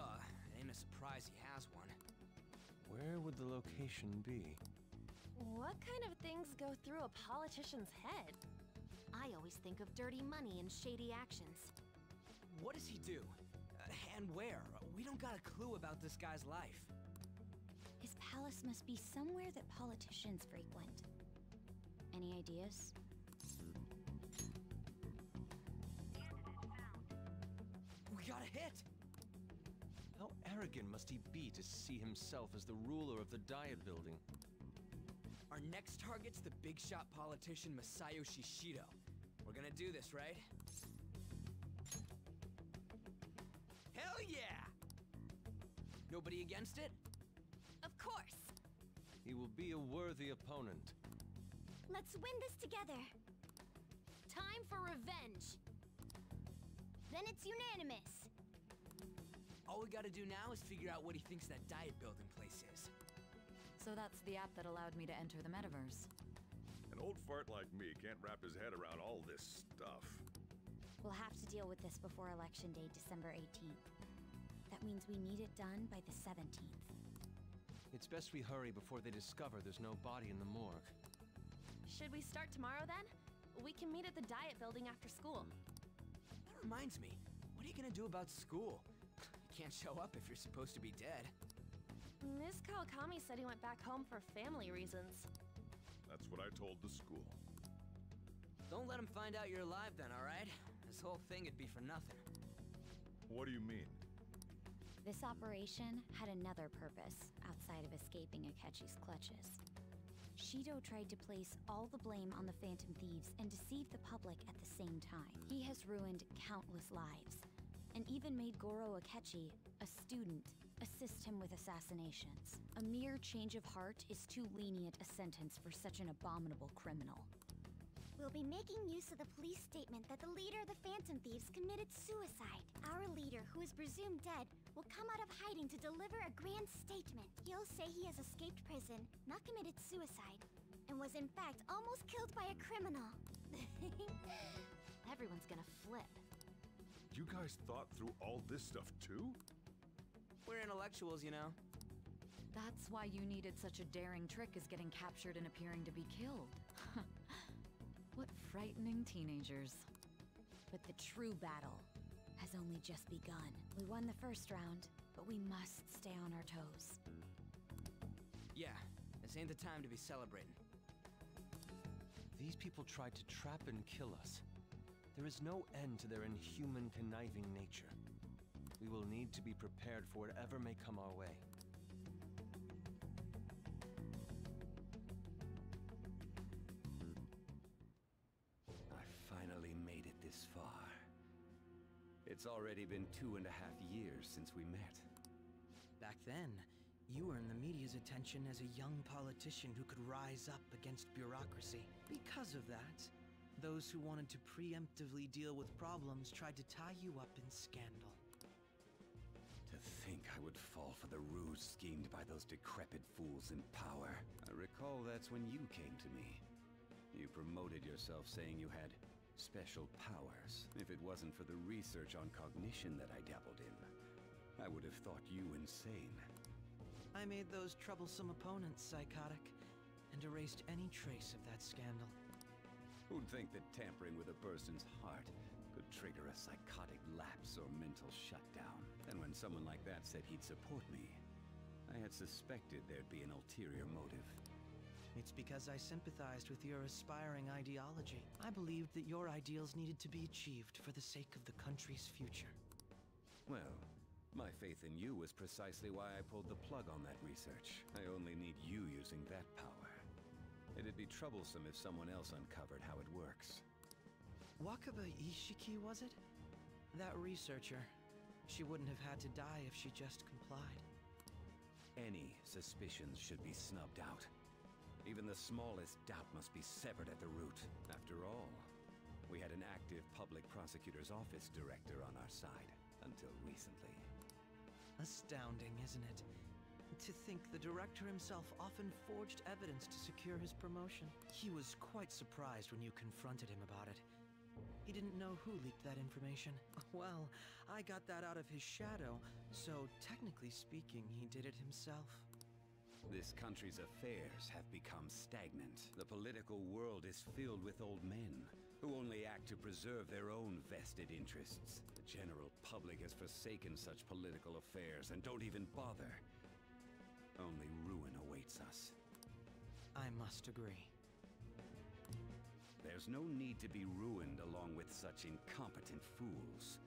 It ain't a surprise he has one. Where would the location be? What kind of things go through a politician's head? I always think of dirty money and shady actions. What does he do? And where? We don't got a clue about this guy's life. His palace must be somewhere that politicians frequent. Any ideas? We got a hit! How arrogant must he be to see himself as the ruler of the Diet Building? Our next target's the big shot politician Masayoshi Shido. We're gonna do this, right? Hell yeah! Nobody against it? Of course. He will be a worthy opponent. Let's win this together. Time for revenge! Then it's unanimous. All we gotta do now is figure out what he thinks that Diet Building place is. So that's the app that allowed me to enter the metaverse. An old fart like me can't wrap his head around all this stuff. We'll have to deal with this before Election Day, December 18th. That means we need it done by the 17th. It's best we hurry before they discover there's no body in the morgue. Should we start tomorrow then? We can meet at the Diet Building after school. That reminds me, what are you gonna do about school? You can't show up if you're supposed to be dead. Miss Kawakami said he went back home for family reasons. That's what I told the school. Don't let him find out you're alive then, alright? This whole thing would be for nothing. What do you mean? This operation had another purpose outside of escaping Akechi's clutches. Shido tried to place all the blame on the Phantom Thieves and deceive the public at the same time. He has ruined countless lives, and even made Goro Akechi, a student, assist him with assassinations. A mere change of heart is too lenient a sentence for such an abominable criminal. We'll be making use of the police statement that the leader of the Phantom Thieves committed suicide. Our leader, who is presumed dead, will come out of hiding to deliver a grand statement. He'll say he has escaped prison, not committed suicide, and was in fact almost killed by a criminal. Everyone's gonna flip. You guys thought through all this stuff too? We're intellectuals, you know. That's why you needed such a daring trick as getting captured and appearing to be killed. What frightening teenagers. But the true battle has only just begun. We won the first round, but we must stay on our toes. Yeah, this ain't the time to be celebrating. These people tried to trap and kill us. There is no end to their inhuman, conniving nature. We will need to be prepared for whatever may come our way. I finally made it this far. It's already been 2.5 years since we met. Back then, you earned the media's attention as a young politician who could rise up against bureaucracy. Because of that, those who wanted to preemptively deal with problems tried to tie you up in scandal. To think I would fall for the ruse schemed by those decrepit fools in power. I recall that's when you came to me. You promoted yourself saying you had special powers. If it wasn't for the research on cognition that I dabbled in, I would have thought you insane. I made those troublesome opponents psychotic, and erased any trace of that scandal. Who'd think that tampering with a person's heart could trigger a psychotic lapse or mental shutdown? And when someone like that said he'd support me, I had suspected there'd be an ulterior motive. It's because I sympathized with your aspiring ideology. I believed that your ideals needed to be achieved for the sake of the country's future. Well, my faith in you was precisely why I pulled the plug on that research. I only need you using that power. It'd be troublesome if someone else uncovered how it works. Wakaba Ishiki, was it? That researcher. She wouldn't have had to die if she just complied. Any suspicions should be snubbed out. Even the smallest doubt must be severed at the root. After all, we had an active public prosecutor's office director on our side until recently. Astounding, isn't it? To think the director himself often forged evidence to secure his promotion. He was quite surprised when you confronted him about it. He didn't know who leaked that information. Well, I got that out of his shadow, so technically speaking, he did it himself. This country's affairs have become stagnant. The political world is filled with old men who only act to preserve their own vested interests. The general public has forsaken such political affairs and don't even bother. Only ruin awaits us. I must agree. There's no need to be ruined along with such incompetent fools.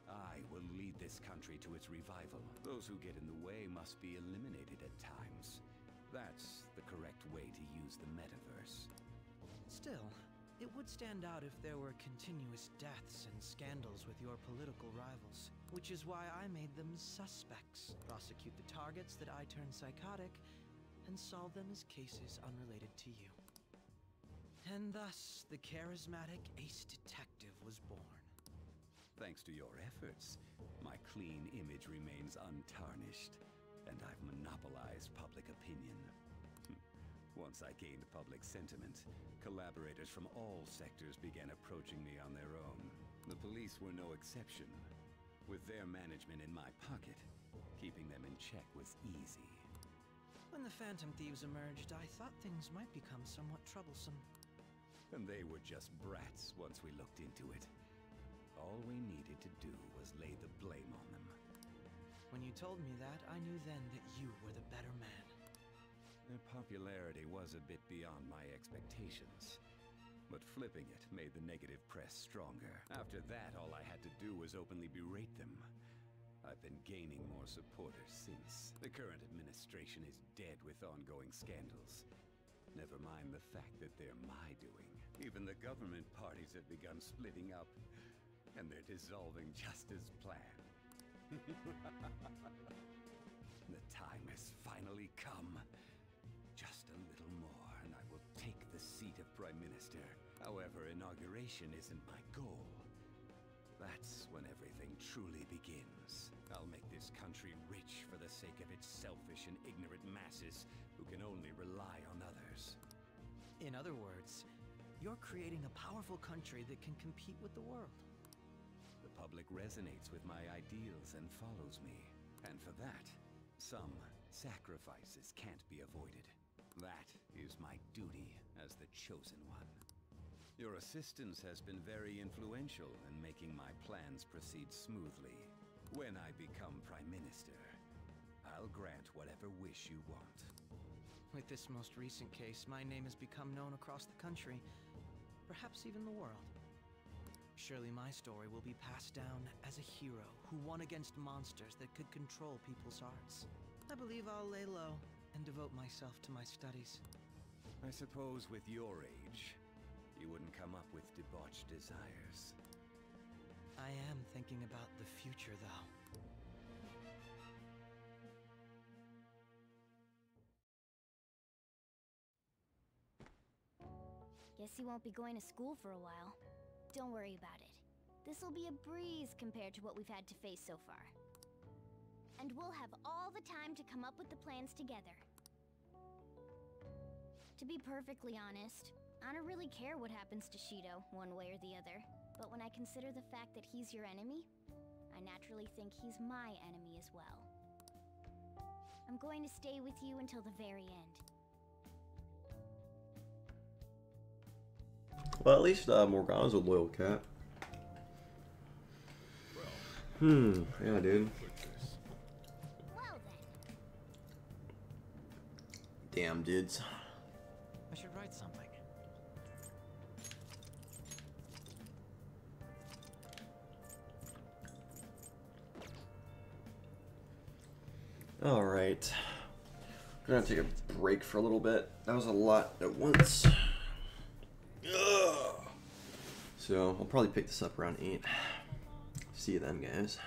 I will lead this country to its revival. Those who get in the way must be eliminated at times. That's the correct way to use the metaverse. Still, it would stand out if there were continuous deaths and scandals with your political rivals, which is why I made them suspects. Prosecute the targets that I turn psychotic, and solve them as cases unrelated to you. And thus, the charismatic ace detective was born. Thanks to your efforts, my clean image remains untarnished, and I've monopolized public opinion. Once I gained public sentiment, collaborators from all sectors began approaching me on their own. The police were no exception. With their management in my pocket, keeping them in check was easy. When the Phantom Thieves emerged, I thought things might become somewhat troublesome. And they were just brats once we looked into it. All we needed to do was lay the blame on them. When you told me that, I knew then that you were the better man. Their popularity was a bit beyond my expectations, but flipping it made the negative press stronger. After that, all I had to do was openly berate them. I've been gaining more supporters since. The current administration is dead with ongoing scandals. Never mind the fact that they're my doing. Even the government parties have begun splitting up, and they're dissolving just as planned. The time has finally come. Just a little more, and I will take the seat of Prime Minister. However, inauguration isn't my goal. That's when everything truly begins. I'll make this country rich for the sake of its selfish and ignorant masses who can only rely on others. In other words, you're creating a powerful country that can compete with the world. The public resonates with my ideals and follows me. And for that, some sacrifices can't be avoided. That is my duty as the chosen one. Your assistance has been very influential in making my plans proceed smoothly. When I become Prime Minister, I'll grant whatever wish you want. With this most recent case, my name has become known across the country, perhaps even the world. Surely my story will be passed down as a hero who won against monsters that could control people's hearts. I believe I'll lay low and devote myself to my studies. I suppose with your age, you wouldn't come up with debauched desires. I am thinking about the future, though. Guess you won't be going to school for a while. Don't worry about it. This'll be a breeze compared to what we've had to face so far. And we'll have all the time to come up with the plans together. To be perfectly honest, I don't really care what happens to Shido, one way or the other. But when I consider the fact that he's your enemy, I naturally think he's my enemy as well. I'm going to stay with you until the very end. Well, at least Morgana's a loyal cat. Yeah, dude. Well then. Damn, dudes. I should write something. Alright. I'm gonna take a break for a little bit. That was a lot at once. Ugh. So, I'll probably pick this up around 8. See you then, guys.